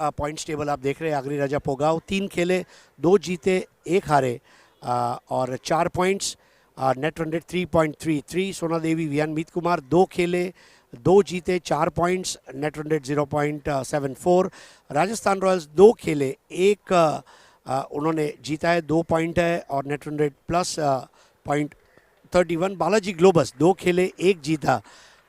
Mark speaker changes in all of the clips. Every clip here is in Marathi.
Speaker 1: पॉइंट्स टेबल आप देख रहे हैं। आगरी राजा पोगाव 3 खेले, 2 जीते 1 हारे और 4 पॉइंट्स। Net run rate 3.33। सोना देवी वियान मीत कुमार 2 खेले, 2 जीते 4 points, net run rate 0.74। Rajasthan Royals 2 खेले, 1 उन्होंने जीता है, 2 पॉइंट है और net run rate plus .31। Balaji globus 2 खेले, 1 जीता,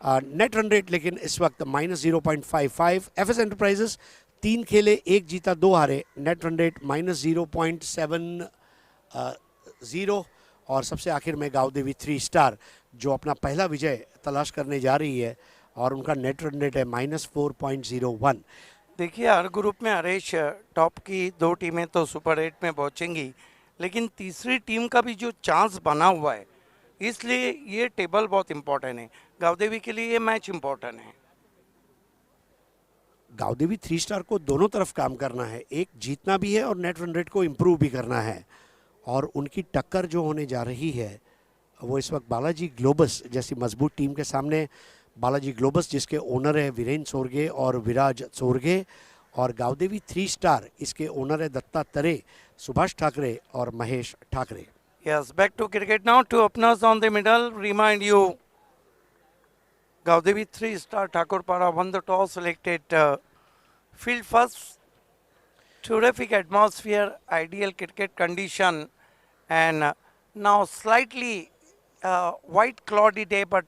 Speaker 1: नेट रन रेट लेकिन इस वक्त -0.55। एफएस एंटरप्राइजेस 3 खेले, 1 जीता 2 हारे, नेट रन रेट -0.70। और सबसे आखिर में गांव देवी 3 स्टार जो अपना पहला विजय तलाश करने जा रही है और उनका नेट रन रेट है -4.01।
Speaker 2: देखिए, हर ग्रुप में हरेश टॉप की 2 टीमें तो सुपर 8 में पहुंचेंगी, लेकिन तीसरी टीम का भी जो चांस बना हुआ है, इसलिए ये टेबल बहुत इंपॉर्टेंट है। गावदेवी के लिए ये मैच इंपॉर्टेंट है।
Speaker 1: गांव देवी 3 स्टार को दोनों तरफ काम करना है, एक जीतना भी है और नेट रन रेट को इम्प्रूव भी करना है। और उनकी टक्कर जो होने जा रही है वो इस वक्त बालाजी ग्लोबस जैसी मजबूत टीम के सामने। बालाजी ग्लोबस जिसके ओनर है वीरेंद्र सोरगे और विराज सोरगे, और गावदेवी 3 स्टार इसके ओनर है दत्ता तरे, सुभाष ठाकरे और Mahesh Thackeray.
Speaker 2: Yes, back to cricket now. 2 openers on the middle. Remind you, Gaudevi 3-star Thakur Para won the toss, selected field first. Terrific atmosphere, ideal cricket condition, and now slightly white cloudy day, but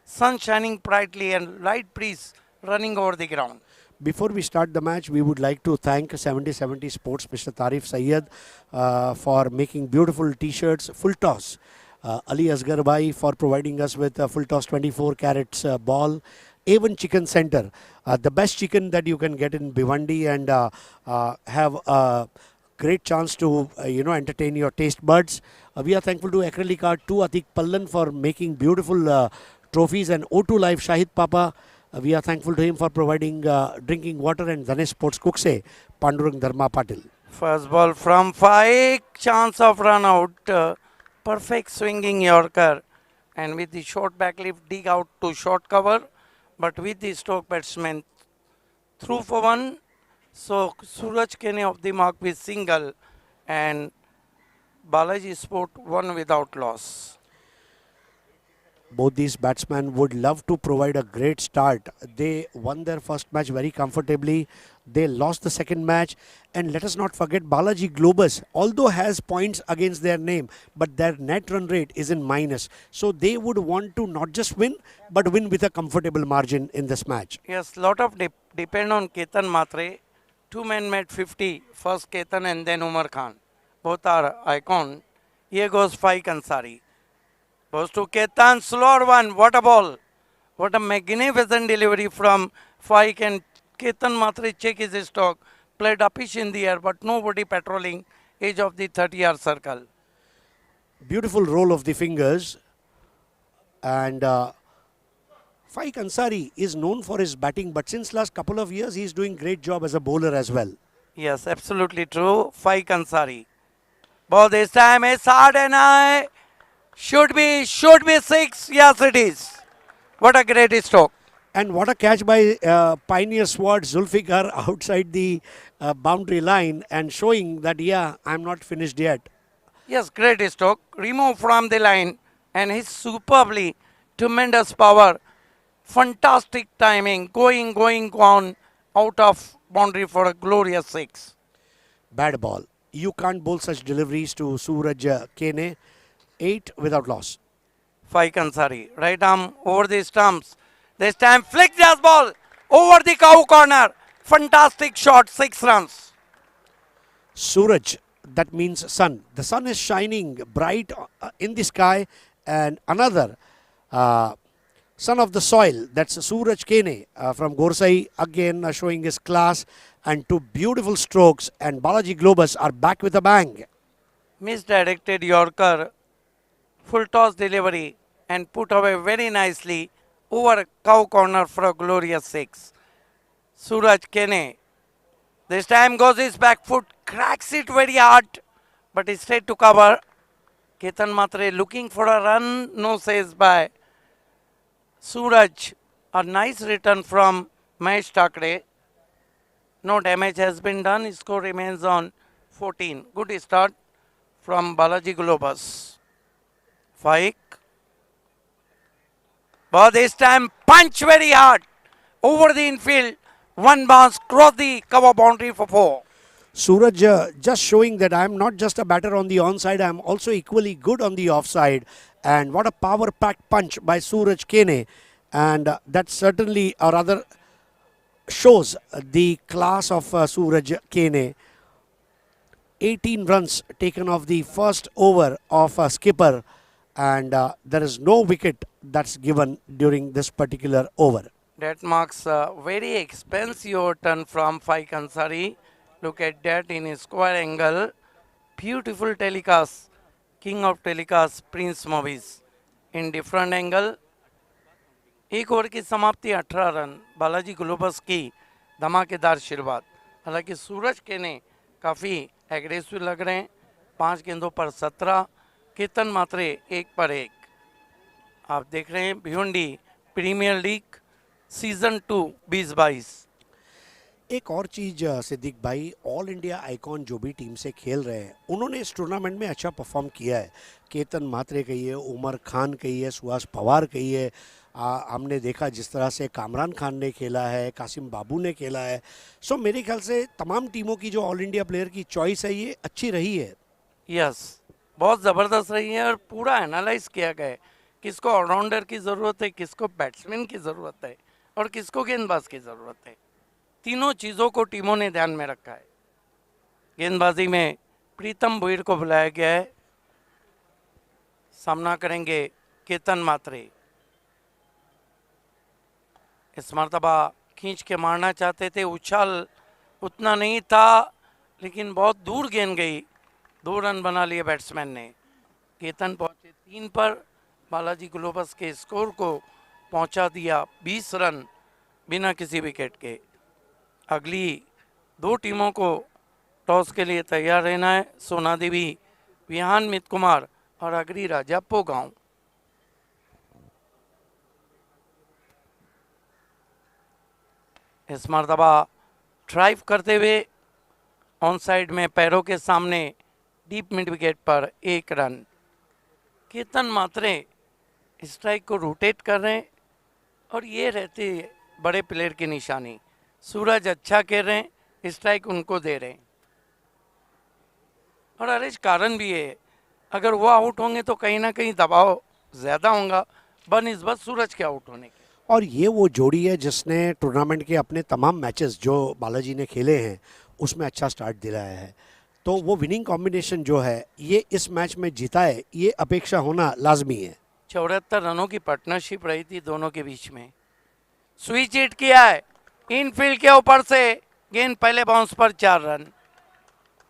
Speaker 2: sun shining brightly and light breeze running over the ground.
Speaker 1: Before we start the match, we would like to thank 70/70 Sports, Mr. Tarif Sayyed, for making beautiful T-shirts, Full Toss. Ali Asgar Bhai for providing us with Full Toss 24 carats ball. A1 Chicken Center, the best chicken that you can get in Bhiwandi and have a great chance to entertain your taste buds. We are thankful to Acrylic Art 2 Atik Pallan for making beautiful trophies, and O2 Life Shahid Papa. We are thankful to him for providing drinking water, and Dhanesh Sports Kukse, Pandurang Dharma Patil.
Speaker 2: First ball from 5, chance of run out, perfect swinging Yorker, and with the short back lift dig out to short cover, but with the stroke batsman through for 1. So Suraj Kene of the mark with single, and Balaji Sport 1 without loss.
Speaker 1: Both these batsmen would love to provide a great start. They won their first match very comfortably. They lost the second match. And let us not forget Balaji Globus, although has points against their name, but their net run rate is in minus. So they would want to not just win, but win with a comfortable margin in this match.
Speaker 2: Yes, lot of depend on Ketan Matre. 2 men made 50. First Ketan and then Umar Khan. Both are icon. Here goes Faik Ansari. Goes to Ketan, slower one. What a ball. What a magnificent delivery from Faik, and Ketan Matre check his stock. Played uppish in the air, but nobody patrolling edge of the 30-yard circle.
Speaker 1: Beautiful roll of the fingers. And Faik Ansari is known for his batting, but since last couple of years, he is doing great job as a bowler as well.
Speaker 2: Yes, absolutely true. Faik Ansari. Ball this time is hard and high. Should be 6. Yes, it is. What a great stroke.
Speaker 1: And what a catch by Pioneer Sword Zulfikar outside the boundary line, and showing that, yeah, I'm not finished yet.
Speaker 2: Yes, great stroke. Remove from the line, and his superbly tremendous power. Fantastic timing. Going on out of boundary for a glorious 6.
Speaker 1: Bad ball. You can't bowl such deliveries to Suraj Kene. 8 without loss.
Speaker 2: Faik Ansari, right arm over the stumps. This time flick this ball over the cow corner. Fantastic shot, 6 runs.
Speaker 1: Suraj, that means sun. The sun is shining bright in the sky, and another son of the soil, that's Suraj Kene from Gorsai, again showing his class, and 2 beautiful strokes, and Balaji Globus are back with a bang.
Speaker 2: Misdirected Yorker, full toss delivery, and put away very nicely over cow corner for a glorious 6. Suraj Kene, this time goes his back foot, cracks it very hard, but is straight to cover. Ketan Matre looking for a run, no says by Suraj. A nice return from Mahesh Thakre. No damage has been done. Score remains on 14. Good start from Balaji Globus. Faik. But this time punch very hard over the infield. One bounce cross the cover boundary for 4.
Speaker 1: Suraj just showing that I'm not just a batter on the onside, I'm also equally good on the offside. And what a power-packed punch by Suraj Kene. And that certainly, or rather, shows the class of Suraj Kene. 18 runs taken off the first over of a skipper, and there is no wicket that's given during this particular over.
Speaker 2: That marks a very expensive turn from Faik Ansari. Look at that in a square angle. Beautiful telecast. King of telecast, Prince Movies. In different angle. एक ओवर की समाप्ति 18 रन बालाजी ग्लोबस की धमाकेदार शुरुआत. हालांकि सूरज केने काफ़ी एग्रेसिव लग रहे हैं. 5 गेंदों पर 17. केतन मात्रे 1 पर 1. आप देख रहे हैं भिवंडी प्रीमियर लीग सीजन 2 2022.
Speaker 1: एक और चीज सिद्दीक भाई, ऑल इंडिया आइकॉन जो भी टीम से खेल रहे हैं उन्होंने इस टूर्नामेंट में अच्छा परफॉर्म किया है. केतन मात्रे कहिए, उमर खान कहिए, सुहास पवार कहिए, हमने देखा जिस तरह से कामरान खान ने खेला है, कासिम बाबू ने खेला है. सो मेरे ख्याल से तमाम टीमों की जो ऑल इंडिया प्लेयर की चॉइस है ये अच्छी रही है.
Speaker 2: यस, बहुत ज़बरदस्त रही है और पूरा एनालाइज किया गया है. किसको ऑलराउंडर की ज़रूरत है, किसको बैट्समैन की ज़रूरत है और किसको गेंदबाज की ज़रूरत है. तीनों चीज़ों को टीमों ने ध्यान में रखा है. गेंदबाजी में प्रीतम भुईर को बुलाया गया है. सामना करेंगे केतन मात्रे. इस मरतबा खींच के मारना चाहते थे, उछाल उतना नहीं था लेकिन बहुत दूर गेंद गई. 2 रन बना लिए बैट्समैन ने. केतन पहुंचे 3 पर. बालाजी ग्लोबस के स्कोर को पहुंचा दिया 20 रन बिना किसी विकेट के. अगली 2 टीमों को टॉस के लिए तैयार रहना है. सोना देवी विहान मित कुमार और अग्री राजा पोगांव. इस मरतबा ड्राइव करते हुए ऑन साइड में पैरों के सामने डीप मिड विकेट पर 1 रन. केतन मात्रे स्ट्राइक को रोटेट कर रहे हैं और ये रहती है बड़े प्लेयर की निशानी. सूरज अच्छा खेल रहे हैं, स्ट्राइक उनको दे रहे हैं. और अरेज कारण भी है, अगर वो आउट होंगे तो कहीं ना कहीं दबाव ज़्यादा होगा बनिस्बत सूरज के आउट होने के.
Speaker 1: और ये वो जोड़ी है जिसने टूर्नामेंट के अपने तमाम मैचेस जो बालाजी ने खेले हैं उसमें अच्छा स्टार्ट दिलाया है. तो वो विनिंग कॉम्बिनेशन जो है ये इस मैच में जीता है, ये अपेक्षा होना लाजमी है.
Speaker 2: 74 रनों की पार्टनरशिप रही थी दोनों के बीच में. स्विच हिट किया है इनफील्ड के ऊपर से. गेंद पहले बाउंस पर 4 रन.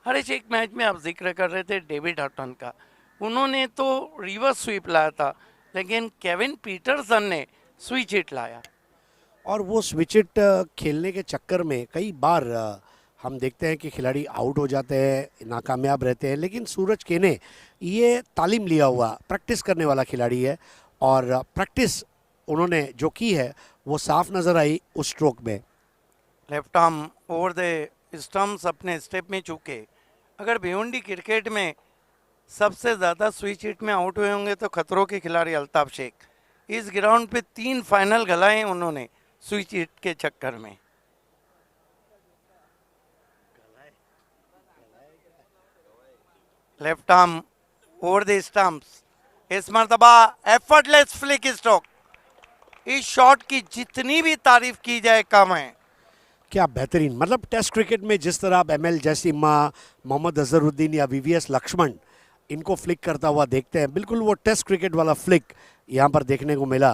Speaker 2: हरीश, एक मैच में आप जिक्र कर रहे थे डेविड हटन का. उन्होंने तो रिवर्स स्वीप लाया था लेकिन केविन पीटरसन ने स्विच हिट लाया.
Speaker 1: और वो स्विच हिट खेलने के चक्कर में कई बार हम देखते हैं कि खिलाड़ी आउट हो जाते हैं, नाकामयाब रहते हैं. लेकिन सूरज केने ये तालीम लिया हुआ प्रैक्टिस करने वाला खिलाड़ी है और प्रैक्टिस उन्होंने जो की है वो साफ नज़र आई उस स्ट्रोक में.
Speaker 2: Left arm over the stumps अपने स्टेप में चूके. अगर भिवंडी क्रिकेट में सबसे ज़्यादा स्विच हिट में आउट हुए होंगे तो खतरों के खिलाड़ी अल्ताफ शेख. इस ग्राउंड पे 3 फाइनल गलाए उन्होंने स्विच हिट के चक्कर में. Left arm over the stumps. इस मरतबा एफर्टलेस फ्लिक स्ट्रोक. इस शॉट की जितनी भी तारीफ की जाए कम है.
Speaker 1: क्या बेहतरीन, मतलब टेस्ट क्रिकेट में जिस तरह आप एमएल जैसिमा, मोहम्मद अजहरुद्दीन या वीवीएस लक्ष्मण इनको फ्लिक करता हुआ देखते हैं, बिल्कुल वो टेस्ट क्रिकेट वाला फ्लिक यहाँ पर देखने को मिला.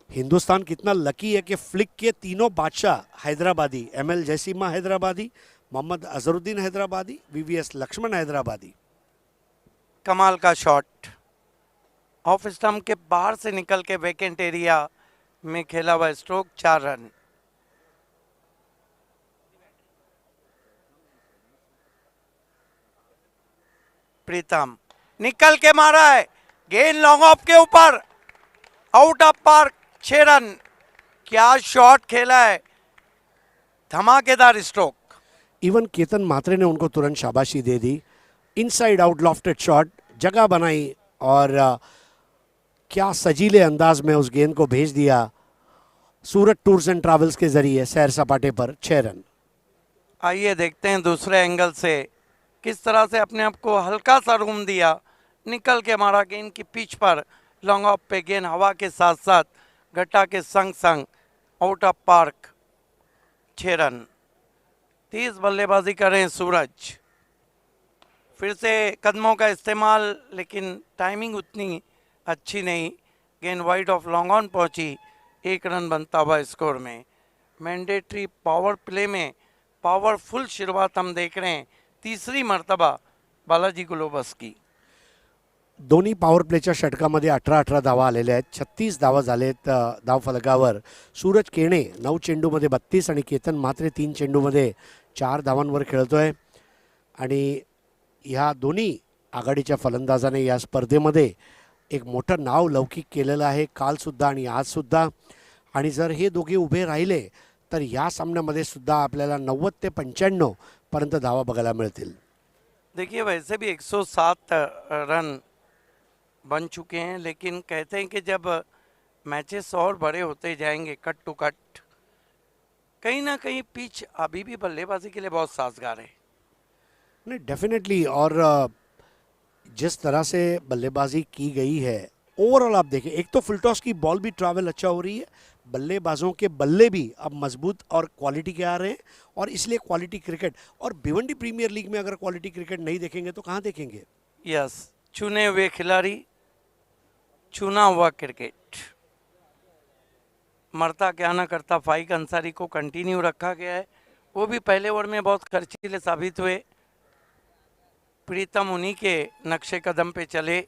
Speaker 1: हिंदुस्तान कितना लकी है कि फ्लिक के तीनों बादशाह हैदराबादी, एमएल जैसिमा हैदराबादी, मोहम्मद अजहरुद्दीन हैदराबादी, वीवीएस लक्ष्मण हैदराबादी.
Speaker 2: कमाल का शॉट ऑफ स्टंप के बाहर से निकल के वैकेंट एरिया में खेला हुआ स्ट्रोक. 4 रन. प्रीतम निकल के मारा है, गेंद लॉन्ग ऑफ के ऊपर, आउट ऑफ पार्क. 6 रन. क्या शॉट खेला है. धमाकेदार स्ट्रोक।
Speaker 1: इवन केतन मात्रे ने उनको तुरंत शाबाशी दे दी। इनसाइड आउट लॉफ्टेड शॉट, जगह बनाई और क्या सजीले अंदाज में उस गेंद को भेज दिया सूरत टूर्स एंड ट्रैवल्स के जरिए सैर सपाटे पर 6 रन।
Speaker 2: आइए देखते हैं दूसरे एंगल से किस तरह से अपने आप को हल्का सा रूम दिया, निकल के मारा गेंद की पिच पर, लॉन्ग ऑफ पे गेंद हवा के साथ साथ घटा के संग संग आउट ऑफ पार्क, 6 रन। तेज बल्लेबाजी करें सूरज, फिर से कदमों का इस्तेमाल, लेकिन टाइमिंग उतनी अच्छी नहीं, गेंद वाइड ऑफ लॉन्ग ऑन पहुंची, 1 रन बनता हुआ स्कोर में। मैंडेटरी पावर प्ले में पावरफुल शुरुआत हम देख रहे हैं, तीसरी मर्तबा बालाजी ग्लोबस की।
Speaker 1: दोन्ही पॉवर प्लेच्या षटकामध्ये 18-18 धावा आलेल्या आहेत। 36 धावा झालेत धावफलकावर। सूरज केणे 9 चेंडूमध्ये 32 आणि केतन मात्रे 3 चेंडूमध्ये 4 धावांवर खेळतोय आणि ह्या दोन्ही आघाडीच्या फलंदाजाने या स्पर्धेमध्ये एक मोठं नाव लौकिक केलेलं आहे, कालसुद्धा आणि आजसुद्धा। आणि जर हे दोघे उभे राहिले तर या सामन्यामध्ये सुद्धा आपल्याला 90 ते 95 पर्यंत धावा बघायला मिळतील।
Speaker 2: देखिए वैसे भी 107 रन बन चुके हैं, लेकिन कहते हैं कि जब मैचेस और बड़े होते जाएंगे कट टू कट, कहीं ना कहीं पिच अभी भी बल्लेबाजी के लिए बहुत साजगार है।
Speaker 1: नहीं डेफिनेटली, और जिस तरह से बल्लेबाजी की गई है ओवरऑल आप देखें, एक तो फुल टॉस की बॉल भी ट्रैवल अच्छा हो रही है, बल्लेबाजों के बल्ले भी अब मजबूत और क्वालिटी के आ रहे हैं, और इसलिए क्वालिटी क्रिकेट। और भिवंडी प्रीमियर लीग में अगर क्वालिटी क्रिकेट नहीं देखेंगे तो कहाँ देखेंगे?
Speaker 2: यस, चुने हुए खिलाड़ी, चुना हुआ क्रिकेट। मरता क्या ना करता फाइक अंसारी को कंटिन्यू रखा गया है, वो भी पहले ओवर में बहुत खर्चीले साबित हुए। प्रीतम उन्हीं के नक्शे कदम पे चले।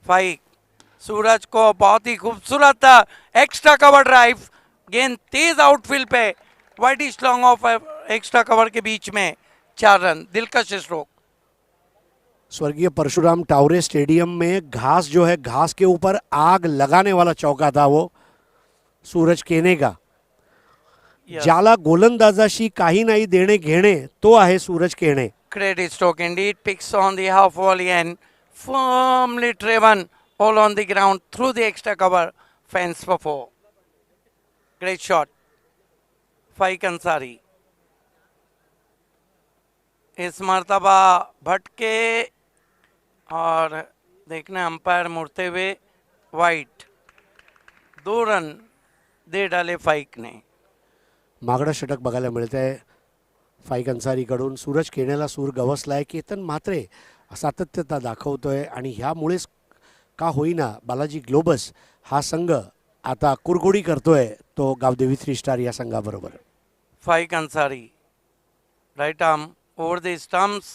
Speaker 2: फाइक सूरज को बहुत ही खूबसूरत एक्स्ट्रा कवर ड्राइव, गेंद तेज आउटफील्ड पे, widish long off extra cover के बीच में, 4 रन, दिलकश स्ट्रोक।
Speaker 1: स्वर्गीय परशुराम टावरे स्टेडियम में घास जो है, घास के ऊपर आग लगाने वाला चौका था वो सूरज केने का। ज्याला गोलंदाजाशी काही नाही देणे घेणे तो आहे Suraj Kene.
Speaker 2: Credit stroke indeed, picks on the half volley and firmly driven all on the ground through the extra cover fence for 4. Great shot, Faik Ansari। इस मर्तबा भटके और देखना अंपायर मुड़ते हुए वाइट, 2 रन दे डाले फाइक ने।
Speaker 1: मागडं षटक बघायला मिळते आहे फाइक अन्सारीकडून। सूरज केण्याला सूर गवसलाय, केतन मात्रे सातत्यता दाखवतोय आणि ह्यामुळेच का होईना बालाजी ग्लोबस हा संघ आता कुरघोडी करतोय तो गावदेवी 3 स्टार या संघाबरोबर।
Speaker 2: Faiq Ansari right arm over the stumps,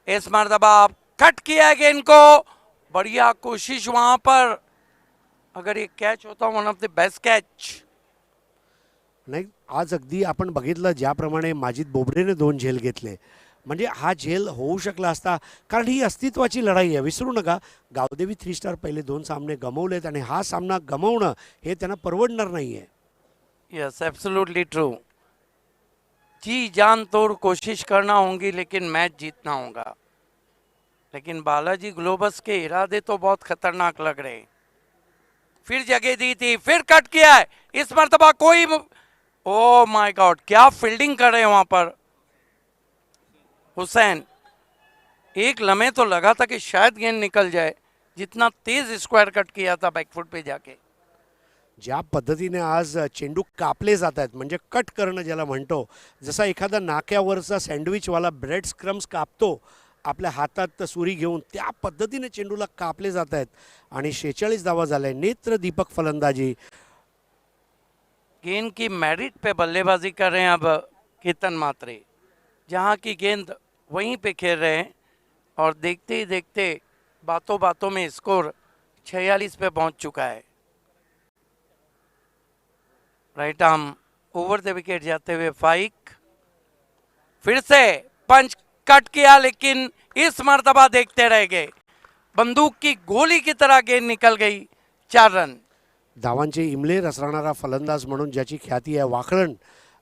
Speaker 2: इस मर्तबा कट किया गेंद को, बढ़िया कोशिश वहां पर, अगर ये कैच होता one of the best catch.
Speaker 1: नाही, आज अगदी आपण बघितलं ज्याप्रमाणे माजिद बोबडेने 2 झेल घेतले, म्हणजे हा झेल होऊ शकला असता, कारण ही अस्तित्वाची लढाई आहे। विसरू नका, गावदेवी 3 स्टार पहिले 2 सामने गमावलेत आणि हा सामना गमावणं हे त्यांना परवडणार नाहीये।
Speaker 2: Yes, absolutely true. जी जान तोड़ कोशिश करना होगी, लेकिन मैच जीतना होगा। लेकिन बालाजी ग्लोबस के इरादे तो बहुत खतरनाक लग रहे। फिर जगह दी थी, फिर कट किया है, इस मर्तबा कोई, ओ माय गॉड, क्या फील्डिंग कर रहे हैं वहां पर हुसैन। एक लम्हे तो लगा था कि शायद गेंद निकल जाए, जितना तेज स्क्वायर कट किया था बैकफुट पे जाके।
Speaker 1: ज्या पद्धतीने आज चेंडू कापले जात आहेत, म्हणजे कट करणं ज्याला म्हणतो, जसा एखादा नाक्यावरचा सँडविचवाला ब्रेड क्रम्स कापतो आपल्या हातात सुरी घेऊन, त्या पद्धतीने चेंडूला कापले जात आहेत आणि 46 धावा झाल्या। नेत्र दीपक फलंदाजी।
Speaker 2: गेंद की मेरिट पे बल्लेबाजी कर रहे हैं अब केतन मात्रे, जहां की गेंद वहीं पे खेल रहे हैं, और देखते ही देखते बातों बातों में स्कोर 46 पे पहुंच चुका है। Right arm over the wicket जाते हुए फाइक, फिर से पंच कट किया, लेकिन इस मर्तबा देखते रह गए, बंदूक की गोली की तरह गेंद निकल गई, 4 रन।
Speaker 1: धावांचे इमले रसराणारा फलंदाज म्हणून ज्याची ख्याती आहे, वाकळण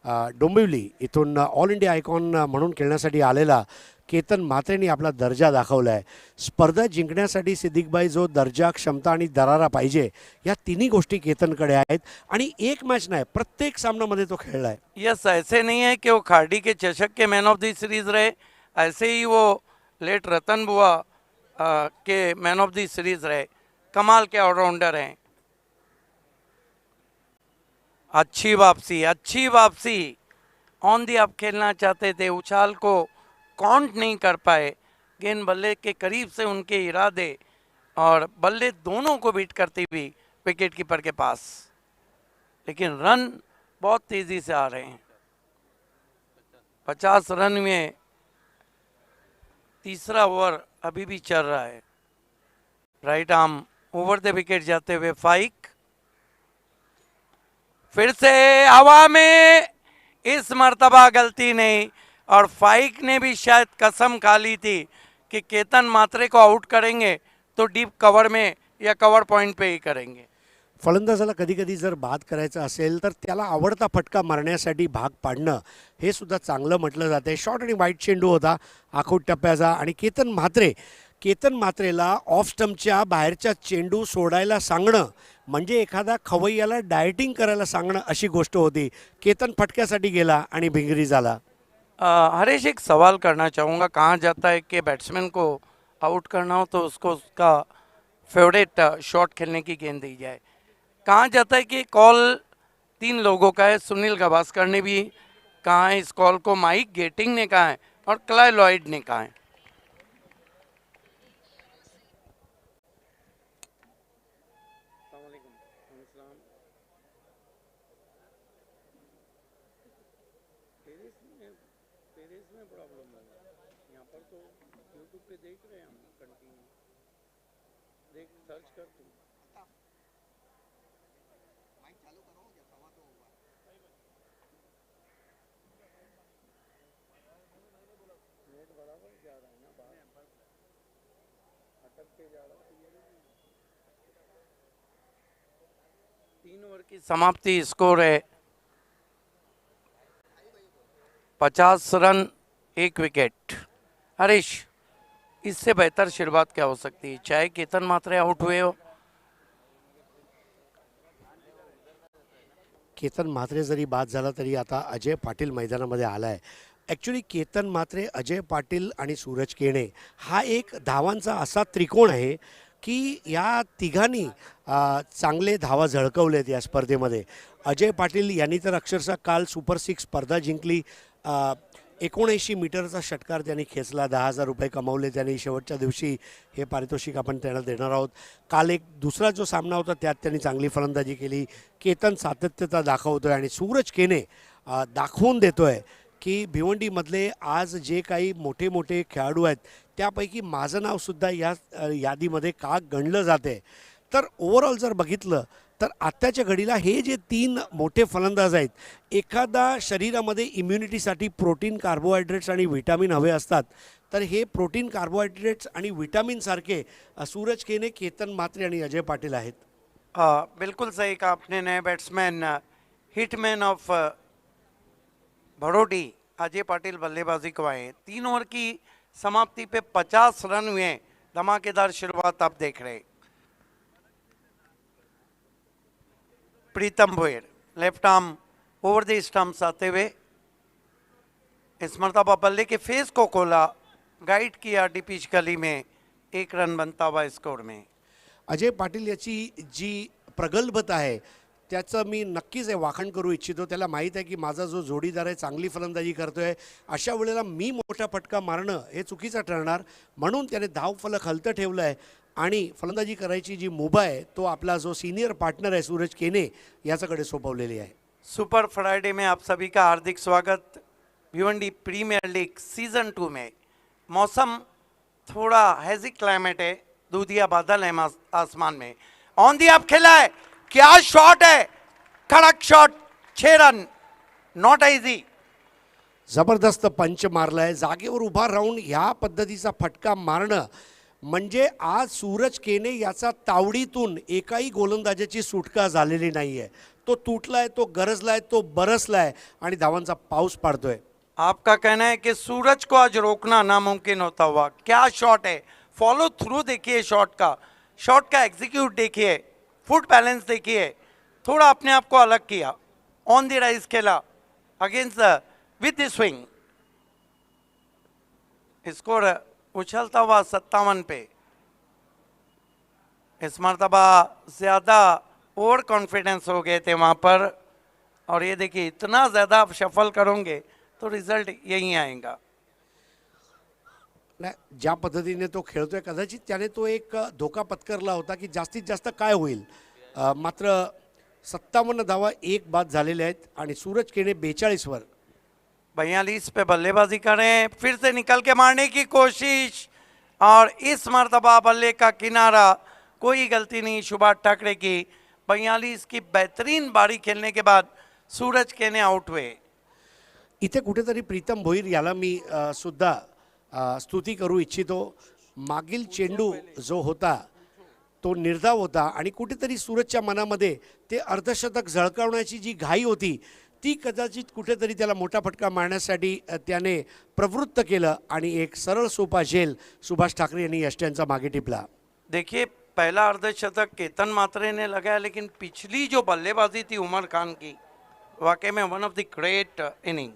Speaker 1: डोंबिवली इथून ऑल इंडिया आयकॉन म्हणून खेळण्यासाठी आलेला केतन म्हात्रेंनी आपला दर्जा दाखवला आहे. स्पर्धा जिंकण्यासाठी सिद्दीकबाई जो दर्जा, क्षमता आणि दरारा पाहिजे या तिन्ही गोष्टी केतनकडे आहेत आणि एक मॅच नाही, प्रत्येक सामन्यामध्ये तो खेळला आहे.
Speaker 2: यस, ऐसे नहीं है कि वो खाड़ी के चषक के मैन ऑफ द सीरीज रहे, ऐसे ही वो लेट रतन बुआ के मैन ऑफ द सीरीज रहे. कमाल के ऑलराउंडर हैं. अच्छी वापसी ऑन दी अप खेलना चाहते थे, उछाल को काउंट नहीं कर पाए. गेंद बल्ले के करीब से उनके इरादे और बल्ले दोनों को बीट करती हुई विकेट कीपर के पास, लेकिन रन बहुत तेजी से आ रहे हैं. 50 रन में तीसरा ओवर अभी भी चल रहा है. Right arm over the wicket जाते हुए फाइक, फिर से हवा में, इस मर्तबा गलती नहीं. और फाइक ने भी शायद कसम खा ली थी कि केतन म्हात्रे को आउट करेंगे तो डीप कवर में या कवर पॉइंट पे ही करेंगे.
Speaker 1: फलंदाजाला कधी कधी जर बाद करायचं असेल तर त्याला आवडता फटका मारण्यासाठी भाग पाडणं हे सुद्धा चांगलं म्हटलं जाते. शॉर्ट आणि वाईट चेंडू होता आखूट टप्प्याचा आणि केतन म्हात्रेला ऑफ स्टंपच्या बाहेरच्या चेंडू सोडायला सांगणं म्हणजे एखादा खवय्याला डायटिंग करायला सांगणं अशी गोष्ट होती. केतन फटक्यासाठी गेला आणि भिंगरी झाला.
Speaker 2: हरीश, एक सवाल करना चाहूँगा. कहाँ जाता है कि बैट्समैन को आउट करना हो तो उसको उसका फेवरेट शॉट खेलने की गेंद दी जाए. कहाँ जाता है कि कॉल 3 लोगों का है. सुनील गावस्कर ने भी कहा है इस कॉल को, माइक गेटिंग ने कहा है और क्लाय लॉयड ने कहा है. तीन ओवर की समाप्ति, स्कोर है 50 रन 1 विकेट. हरीश, इससे बेहतर शुरुआत क्या हो सकती है, चाहे केतन म्हात्रे आउट हुए हो?
Speaker 1: केतन म्हात्रे जरी बाद झाला तरी आता अजय पाटील मैदानामध्ये आला आहे. ॲक्च्युली केतन म्हात्रे, अजय पाटील आणि सूरज केणे हा एक धावांचा असा त्रिकोण आहे की या तिघांनी चांगले धावा झळकवलेत या स्पर्धेमध्ये. अजय पाटील यांनी तर अक्षरशः काल सुपर 6 स्पर्धा जिंकली. 79 मीटरचा षटकार त्यांनी खेचला, 10,000 रुपये कमावले त्यांनी. शेवटच्या दिवशी हे पारितोषिक आपण त्यांना देणार आहोत. काल एक दुसरा जो सामना होता त्यात त्यांनी चांगली फलंदाजी केली. केतन सातत्यता दाखवतो आहे आणि सूरज केणे दाखवून देतो आहे की भिवंडीमधले आज जे काही मोठे मोठे खेळाडू आहेत त्यापैकी माझं नावसुद्धा या यादीमध्ये का गणलं जाते. तर ओव्हरऑल जर बघितलं तर आत्ताच्या घडीला हे जे 3 मोठे फलंदाज आहेत, एखादा शरीरामध्ये इम्युनिटीसाठी प्रोटीन, कार्बोहायड्रेट्स आणि विटामिन हवे असतात, तर हे प्रोटीन, कार्बोहायड्रेट्स आणि विटामिनसारखे सूरज केने, केतन म्हात्रे आणि अजय पाटील आहेत.
Speaker 2: बिल्कुल सही कहा आपने. नए batsman, hitman of Bhadodi Ajay Patil बल्लेबाजी को आए. 3 ओवर की समाप्ति पे 50 रन हुए. धमाकेदार शुरुआत आप देख रहे. Pritam Bhoyar left arm over the stumps आते हुए इस मरतबा बल्ले के फेस को खोला, गाइड किया डीपिच गली में. 1 रन बनता हुआ स्कोर में.
Speaker 1: अजय पाटील याची जी प्रगल्भता आहे त्याचं मी नक्कीच वाखाण करू इच्छितो. त्याला माहीत आहे की माझा जो जोडीदार आहे चांगली फलंदाजी करतोय, अशा वेळेला मी मोठा फटका मारणं हे चुकीचं ठरणार, म्हणून त्याने धावफलक हलतं ठेवलं आहे आणि फलंदाजी करायची जी मुभा आहे तो आपला जो सीनियर पार्टनर आहे सूरज केने याच्याकडे सोपवलेली आहे.
Speaker 2: सुपर फ्राइडे में आप सभी का हार्दिक स्वागत. भिवंडी प्रीमियर लीग सीजन 2 में मौसम थोड़ा हैजी क्लाइमेट है, दूधिया बादल है आसमान में. ऑन दी अप खेला है, क्या शॉट है, कड़क शॉट, 6 रन. Not easy.
Speaker 1: जबरदस्त पंच मारलाय. जागेवर उभा राहून ह्या पद्धतीचा फटका मारणं म्हणजे आज सूरज केने याचा तावडीतून एकाही गोलंदाजाची सुटका झालेली नाही आहे. तो तुटलाय, तो गरजलाय, तो बरसलाय आणि धावांचा पाऊस पाडतोय.
Speaker 2: आपका कहना है कि सूरज को आज रोकना नामुमकिन होता हुआ. क्या शॉट है, फॉलो थ्रू देखिए शॉट का एग्जीक्यूट देखिए, फुट बैलेंस देखिए, थोड़ा अपने आप को अलग किया, ऑन द राइज खेला अगेंस्ट विद द स्विंग. स्कोर उछलता हुआ 57 पे. इस मरतबा ज्यादा ओवर कॉन्फिडेंस हो गए थे वहां पर, और ये देखिए इतना ज्यादा आप शफल करोगे तो रिझल्ट यही आएगा.
Speaker 1: नाही, ज्या पद्धतीने तो खेळतोय कदाचित त्याने तो एक धोका पत्करला होता की जास्तीत जास्त काय होईल. मात्र 57 धावा एक बाद झालेल्या आहेत आणि सूरज केने 42 वर.
Speaker 2: 42 पे बल्लेबाजी करें, फिर से निकल के मारने की कोशिश, और इस मरतबा बल्ले का किनारा, कोई गलती नहीं सुभाष ठाकरे की. 42 की बेहतरीन बारी खेलने के बाद सूरज केने आउट हुए.
Speaker 1: इथे कुठेतरी प्रीतम भोईर याला मी सुद्धा स्तुती करू इच्छितो. मागील चेंडू जो होता तो निर्धाव होता आणि कुठेतरी सूरजच्या मनामध्ये ते अर्धशतक झळकावण्याची जी घाई होती ती कदाचित कुठेतरी त्याला मोठा फटका मारण्यासाठी त्याने प्रवृत्त केलं आणि एक सरळ सोपा झेल सुभाष ठाकरे यांनी यष्ट्यांचा मागे टिपला.
Speaker 2: देखिए पहला अर्धशतक केतन मात्रे ने लगाया, लेकिन पिछली जो बल्लेबाजी थी उमर खान की, वाकई में one of the great inning.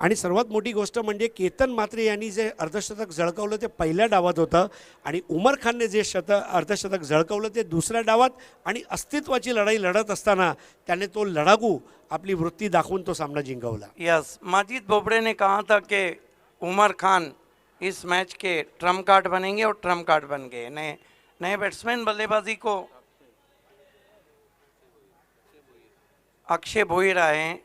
Speaker 1: आणि सर्वात मोठी गोष्ट म्हणजे केतन मात्रे यांनी जे अर्धशतक झळकावलं ते पहिल्या डावात होतं आणि उमर खानने जे अर्धशतक झळकावलं ते दुसऱ्या डावात, आणि अस्तित्वाची लढाई लढत असताना त्याने तो लढाकू आपली वृत्ती दाखवून तो सामना जिंकवला.
Speaker 2: यस, माजिद बोबड़े ने कहा था कि उमर खान इस मैच के ट्रम्प कार्ड बनेंगे, और ट्रम्प कार्ड बन गए. नए बैट्समैन बल्लेबाजी को अक्षय भोईर आए,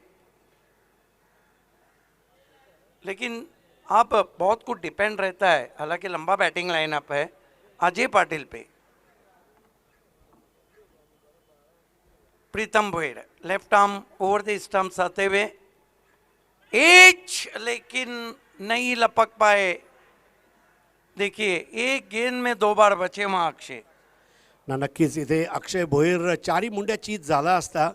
Speaker 2: लेकिन आप बहुत कुछ डिपेंड रहता है. हालांकि लंबा बैटिंग लाइनअप है अजय पाटिल पे. Pritam Bhoir left arm over the stumps आते हुए एज, लेकिन नहीं लपक पाए. देखिए एक गेंद में 2 बार बचे वहां अक्षय.
Speaker 1: नक्कीच इथे अक्षय भोईर चारी मुंड्या चीज झाला असता,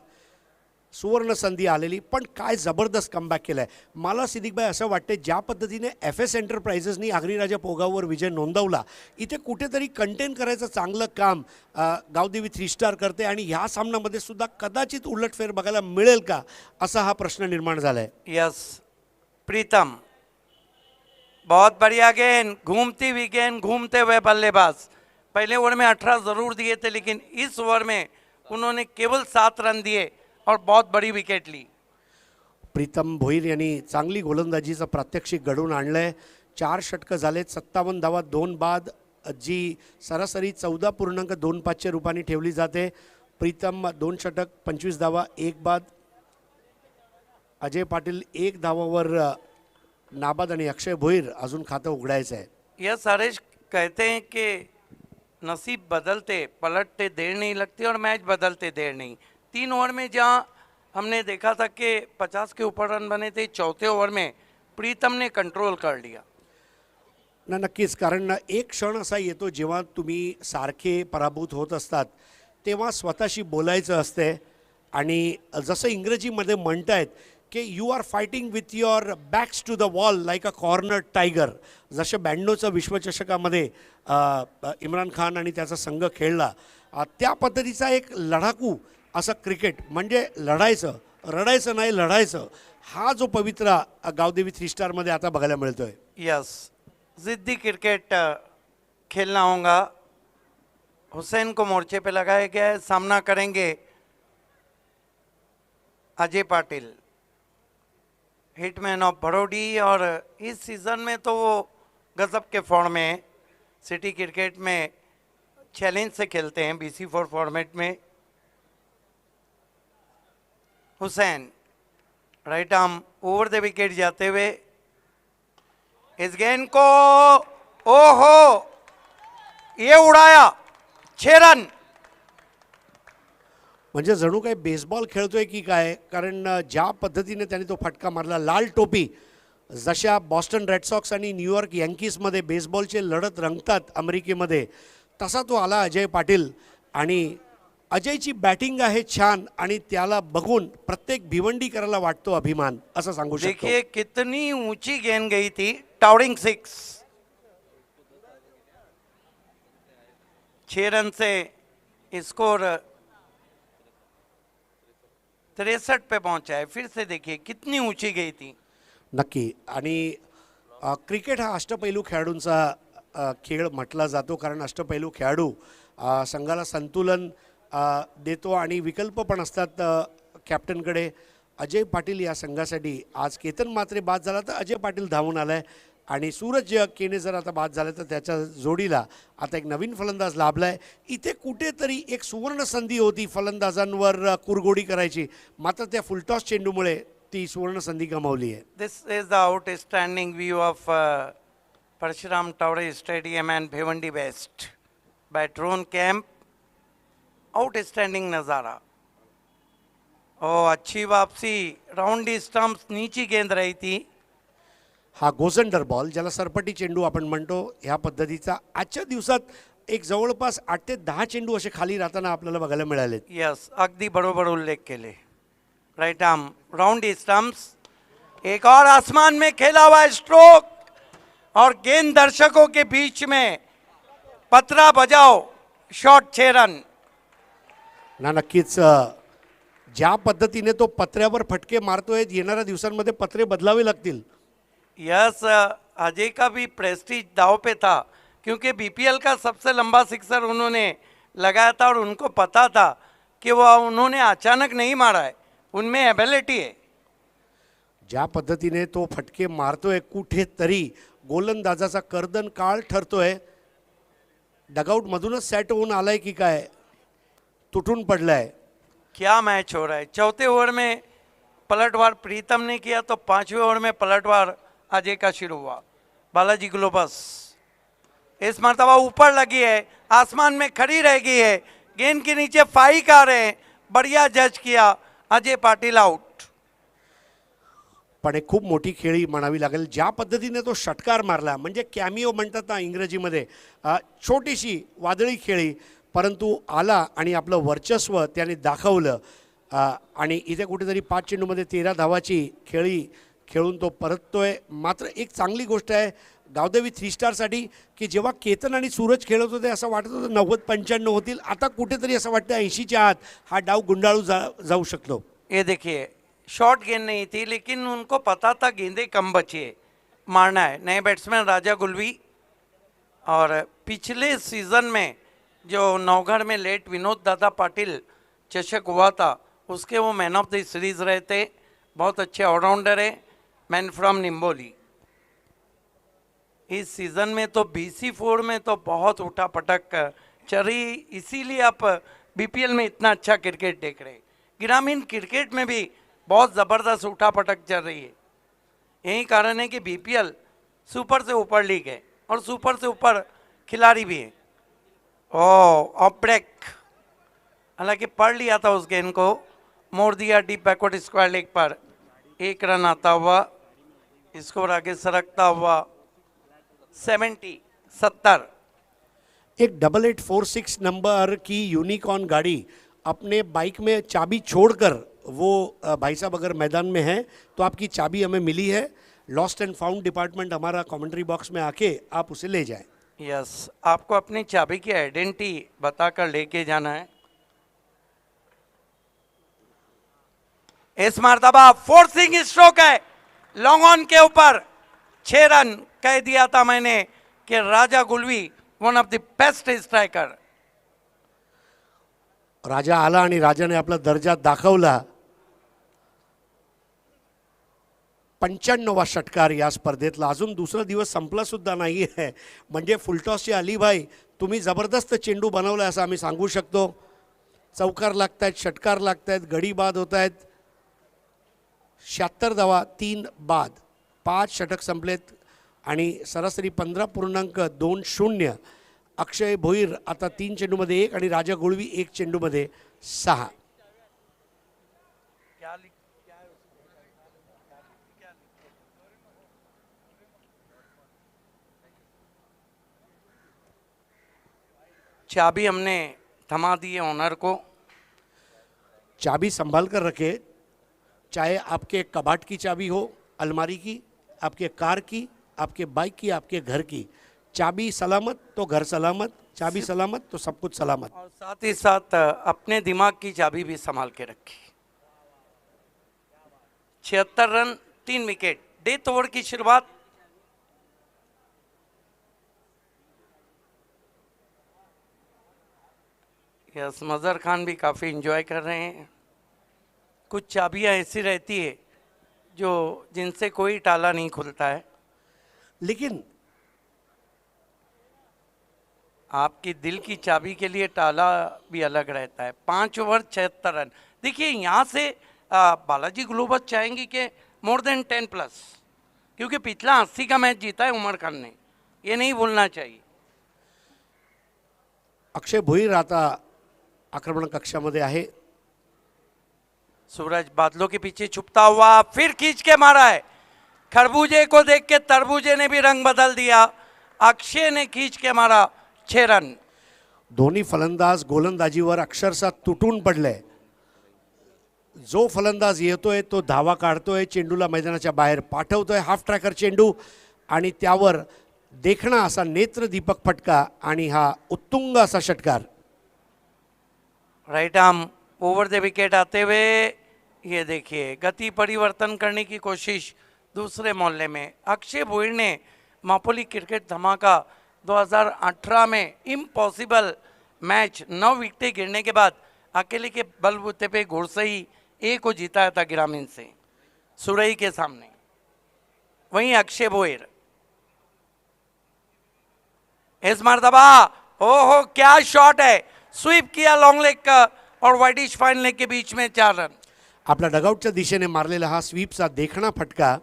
Speaker 1: सुवर्ण संधी आलेली, पण काय जबरदस्त कमबॅक केलाय. मला सिद्दीकभाई असं वाटते ज्या पद्धतीने FS एंटरप्राइजेसनी आगरीराजा पोगावर विजय नोंदवला, इथे कुठेतरी कंटेन करायचं चांगलं काम गावदेवी 3 स्टार करते, आणि ह्या सामन्यामध्ये सुद्धा कदाचित उलटफेर बघायला मिळेल का असा हा प्रश्न निर्माण झालाय.
Speaker 2: यस, प्रीतम बहुत बढ़िया गेंद, घूमती हुई गेंद, घूमते हुए बल्लेबाज. पहले ओवर में 18 जरूर दिए थे, लेकिन इस ओवर में उन्होंने केवल 7 रन दिए और बहुत बड़ी विकेट ली.
Speaker 1: प्रीतम भोईर यांनी चांगली गोलंदाजीचं प्रात्यक्षिक घडवून आणलंय. 4 षटकं झालेत, 57 धावा 2 बाद, जी सरासरी 14.25 रूपांनी ठेवली जाते. प्रीतम 2 षटक 25 धावा 1 बाद. अजय पाटील 1 धावावर नाबाद, आणि अक्षय भोईर अजून खातं उघडायचं आहे.
Speaker 2: यह सारेश कहते हैं कि नसीब बदलते पलटते देर नहीं लगती, और मैच बदलते देर नहीं. 3 ओवर में जहां हमने देखा था कि 50 के ऊपर रन बने थे, चौथे ओवर में प्रीतम ने कंट्रोल कर लिया.
Speaker 1: नक्कीच, कारण एक क्षण असा येतो जेव्हा तुम्ही सारखे पराभूत होत असतात तेव्हा स्वतःशी बोलायचं असते, आणि जसं इंग्रजीमध्ये म्हणतायत की you are fighting with your backs to the wall like a corner tiger. जसं 92चं विश्वचषकामध्ये इम्रान खान आणि त्याचा संघ खेळला, त्या पद्धतीचा एक लढाकू असं क्रिकेट म्हणजे लढायचं, रडायचं नाही, लढायचं, हा जो पवित्र गावदेवी 3 स्टारमध्ये आता बघायला मिळतोय.
Speaker 2: यस, जिद्दी क्रिकेट खेलना होगा. हुसैन को मोर्चे पे लगाया गया है, सामना करेंगे अजय पाटिल, हिटमैन ऑफ बड़ौडी, और इस सीज़न में तो वो गजब के फॉर्म में है. सिटी क्रिकेट में चैलेंज से खेलते हैं BC4 फॉर्मेट में. Hussain right arm over the wicket जाते हुए इस गेंद को, ओहो, ये उड़ाया, 6 रन.
Speaker 1: म्हणजे जणू काही बेसबॉल खेळतोय की काय, कारण ज्या पद्धतीने त्याने तो फटका मारला, लाल टोपी, जशा बॉस्टन रेड सॉक्स आणि न्यूयॉर्क यँकीजमध्ये बेसबॉलचे लढत रंगतात अमेरिकेमध्ये, तसा तो आला अजय पाटील, आणि अजयची बॅटिंग आहे छान आणि त्याला बघून प्रत्येक भिवंडीकराला वाटतो अभिमान असं सांगू शकतो.
Speaker 2: देखिए कितनी ऊंची गेंद गई थी, टावरिंग सिक्स. 6 रन से स्कोर 63 पे पहुंचा है. फिर से देखिए कितनी ऊंची गई थी.
Speaker 1: नक्की. आणि क्रिकेट हा अष्टपैलू खेळाडूंचा खेळ म्हटला जातो, कारण अष्टपैलू खेळाडू संघाला संतुलन देतो आणि विकल्प पण असतात कॅप्टनकडे. अजय पाटील या संघासाठी आज केतन मात्रे बाद झाला तर अजय पाटील धावून आलाय आणि सूरज केने जर आता बाद झाला तर त्याच्या जोडीला आता एक नवीन फलंदाज लाभलाय. इथे कुठेतरी एक सुवर्ण संधी होती फलंदाजांवर कुरगोडी करायची, मात्र त्या फुलटॉस चेंडूमुळे ती सुवर्ण संधी गमावली आहे.
Speaker 2: This is the outstanding view of Parshuram Towre Stadium and Bhiwandi West by drone camp. Outstanding नज़ारा. अच्छी वापसी, राउंडी स्टंप्स, नीची गेंद रही थी.
Speaker 1: हा गोझंडर बॉल ज्याला सरपटी चेंडू आपण म्हणतो ह्या पद्धतीचा आजच्या दिवसात एक जवळपास 8 ते 10 चेंडू असे खाली राहताना आपल्याला बघायला मिळालेत.
Speaker 2: यस, अगदी बरोबर उल्लेख केले. राइट आर्म राउंडी स्टंप्स, एक और आसमान में खेला हुआ स्ट्रोक और गेंद दर्शकों के बीच में. पतरा बजाओ, शॉट 6 रन.
Speaker 1: ना नक्कीच ज्या पद्धतीने तो पत्र्यावर फटके मारतोय येणाऱ्या दिवसांमध्ये पत्रे बदलावे लागतील.
Speaker 2: यस, अजय का भी प्रेस्टीज दाव पे था क्योंकि बीपीएल का सबसे लंबा सिक्सर उन्होंने लगाया था और उनको पता था कि वो उन्होंने अचानक नहीं मारा है, उनमें एबिलिटी है.
Speaker 1: ज्या पद्धतीने तो फटके मारतोय कुठेतरी गोलंदाजाचा कर्दन काळ ठरतोय. डगआउट मधूनच सेट होऊन आलाय की काय, तुटून पडलाय.
Speaker 2: क्या मैच हो रहा है. चौथे ओवर में पलटवार प्रीतम ने किया तो 5वें ओवर में पलटवार अजय का शुरू हुआ. बालाजी ग्लोबस इस मरतबा ऊपर लगी है, आसमान में खड़ी रह गई है, गेंद के नीचे फाइक आ रहे हैं. बढ़िया जज किया, अजय पाटिल आउट.
Speaker 1: पण एक खूप मोठी खेळी म्हणावी लागेल. ज्या पद्धतीने तो षटकार मारला म्हणजे कॅमिओ म्हणतात ना इंग्रजीमध्ये, छोटीशी वादळी खेळी परंतु आला आणि आपलं वर्चस्व त्याने दाखवलं. आणि इथे कुठेतरी 5 चेंडूमध्ये 13 धावाची खेळी खेळून तो परततोय. मात्र एक चांगली गोष्ट आहे गावदेवी 3 स्टारसाठी की जेव्हा केतन आणि सूरज खेळत होते असं वाटत होतं 90-95 होतील, आता कुठेतरी असं वाटतं 80च्या आत हा डाव गुंडाळू जाऊ शकतो.
Speaker 2: ये देखिए शॉर्ट गेंद नहीं थी लेकिन उनको पता था गेंदें कम बची है, मारना है. नए बैट्समैन राजा गुलवी, और पिछले सीज़न में जो नौगढ़ में लेट विनोद दादा पाटिल चषक हुआ था उसके वो मैन ऑफ द सीरीज़ रहे थे. बहुत अच्छे ऑलराउंडर है, मैन फ्रॉम निम्बोली. इस सीज़न में तो BC4 में तो बहुत उठापटक चल रही, इसीलिए आप बीपीएल में इतना अच्छा क्रिकेट देख रहे हैं. ग्रामीण क्रिकेट में भी बहुत ज़बरदस्त उठापटक चल रही है. यही कारण है कि बीपीएल सुपर से ऊपर लीग है और सुपर से ऊपर खिलाड़ी भी है. ऑफ ब्रेक, हालांकि पढ़ लिया था उस गेंद को, मोड़ दिया डीप बैकवर्ड स्क्वायर लेग पर. 1 रन आता हुआ, स्कोर आगे सरकता हुआ 70.
Speaker 1: एक 8846 नंबर की यूनिकॉर्न गाड़ी अपने बाइक में चाबी छोड़कर वो भाई साहब अगर मैदान में हैं तो आपकी चाबी हमें मिली है. लॉस्ट एंड फाउंड डिपार्टमेंट हमारा कमेंट्री बॉक्स में आके आप उसे ले जाएं.
Speaker 2: यस, आपको अपनी चाबी की आइडेंटिटी बताकर लेके जाना है. इस मर्तबा फोर्सिंग स्ट्रोक है, लॉन्ग ऑन के ऊपर 6 रन. कह दिया था मैंने कि Raja Gulvi one of the best striker.
Speaker 1: Raja आला आणि राजाने आपला दर्जा दाखवला. 95वा षटकार या स्पर्धेतला. अजून दुसरा दिवस संपला सुद्धा नाही आहे, म्हणजे फुलटॉसचे अलीभाई तुम्ही जबरदस्त चेंडू बनवला असं आम्ही सांगू शकतो. चौकार लागत आहेत, षटकार लागत आहेत, गडी बाद होत आहेत. 76 धावा, 3 बाद, 5 षटक संपलेत आणि सरासरी 15.20. अक्षय भोईर आता 3 चेंडूमध्ये 1 आणि राजा गुळवी 1 चेंडूमध्ये 6.
Speaker 2: चाबी हमने थमा दी है ऑनर को.
Speaker 1: चाबी संभाल कर रखे, चाहे आपके कबाट की चाबी हो, अलमारी की, आपके कार की, आपके बाइक की, आपके घर की। चाबी सलामत तो घर सलामत, चाबी सलामत तो सब कुछ सलामत।
Speaker 2: और साथ ही साथ अपने दिमाग की चाबी भी संभाल के रखी। 76 रन 3 विकेट। डेथ ओवर की शुरुआत यस, मजहर खान भी काफ़ी इंजॉय कर रहे हैं। कुछ चाबियां ऐसी रहती है जो जिनसे कोई ताला नहीं खुलता है।
Speaker 1: लेकिन
Speaker 2: आपकी दिल की चाबी के लिए ताला भी अलग रहता है। 5 ओवर 76 रन। देखिए यहाँ से बालाजी ग्लोबस चाहेंगी कि मोर देन 10+, क्योंकि पिछला 80 का मैच जीता है उमर खान ने, ये नहीं भूलना चाहिए।
Speaker 1: अक्षय भोईर आता आक्रमण कक्षामध्ये आहे।
Speaker 2: सूरज बादलों के पीछे छुपता हुआ फिर खींच के मारा है। खरबूजे को देख के तरबूजे ने भी रंग बदल दिया। अक्षय ने खींच के मारा 6 रन।
Speaker 1: दोन्ही फलंदाज गोलंदाजीवर अक्षरशः तुटून पडले। जो फलंदाज येतोय तो धावा काढतोय, चेंडूला मैदानाच्या बाहेर पाठवतोय, हाफ ट्रॅकर चेंडू आणि त्यावर देखणा असा नेत्रदीपक फटका आणि हा उत्तुंग असा षटकार।
Speaker 2: Right arm over the wicket आते हुए ये देखिए गति परिवर्तन करने की कोशिश दूसरे मोहल्ले में। अक्षय भोईर ने मापोली क्रिकेट धमाका 2018 में इम्पॉसिबल मैच 9 विकेटें गिरने के बाद अकेले के बलबूते पे घोड़सई ए को जीताया था ग्रामीण से सुरई के सामने। वहीं अक्षय भोईर इस मर्तबा ओहो क्या शॉट है, स्वीप किया लॉन्ग लेग का और वाइडिश फाइन लेग के बीच में 4 रन।
Speaker 1: आपल्या डगआउटच्या दिशेने मारलेला हा स्वीपचा देखणा फटका।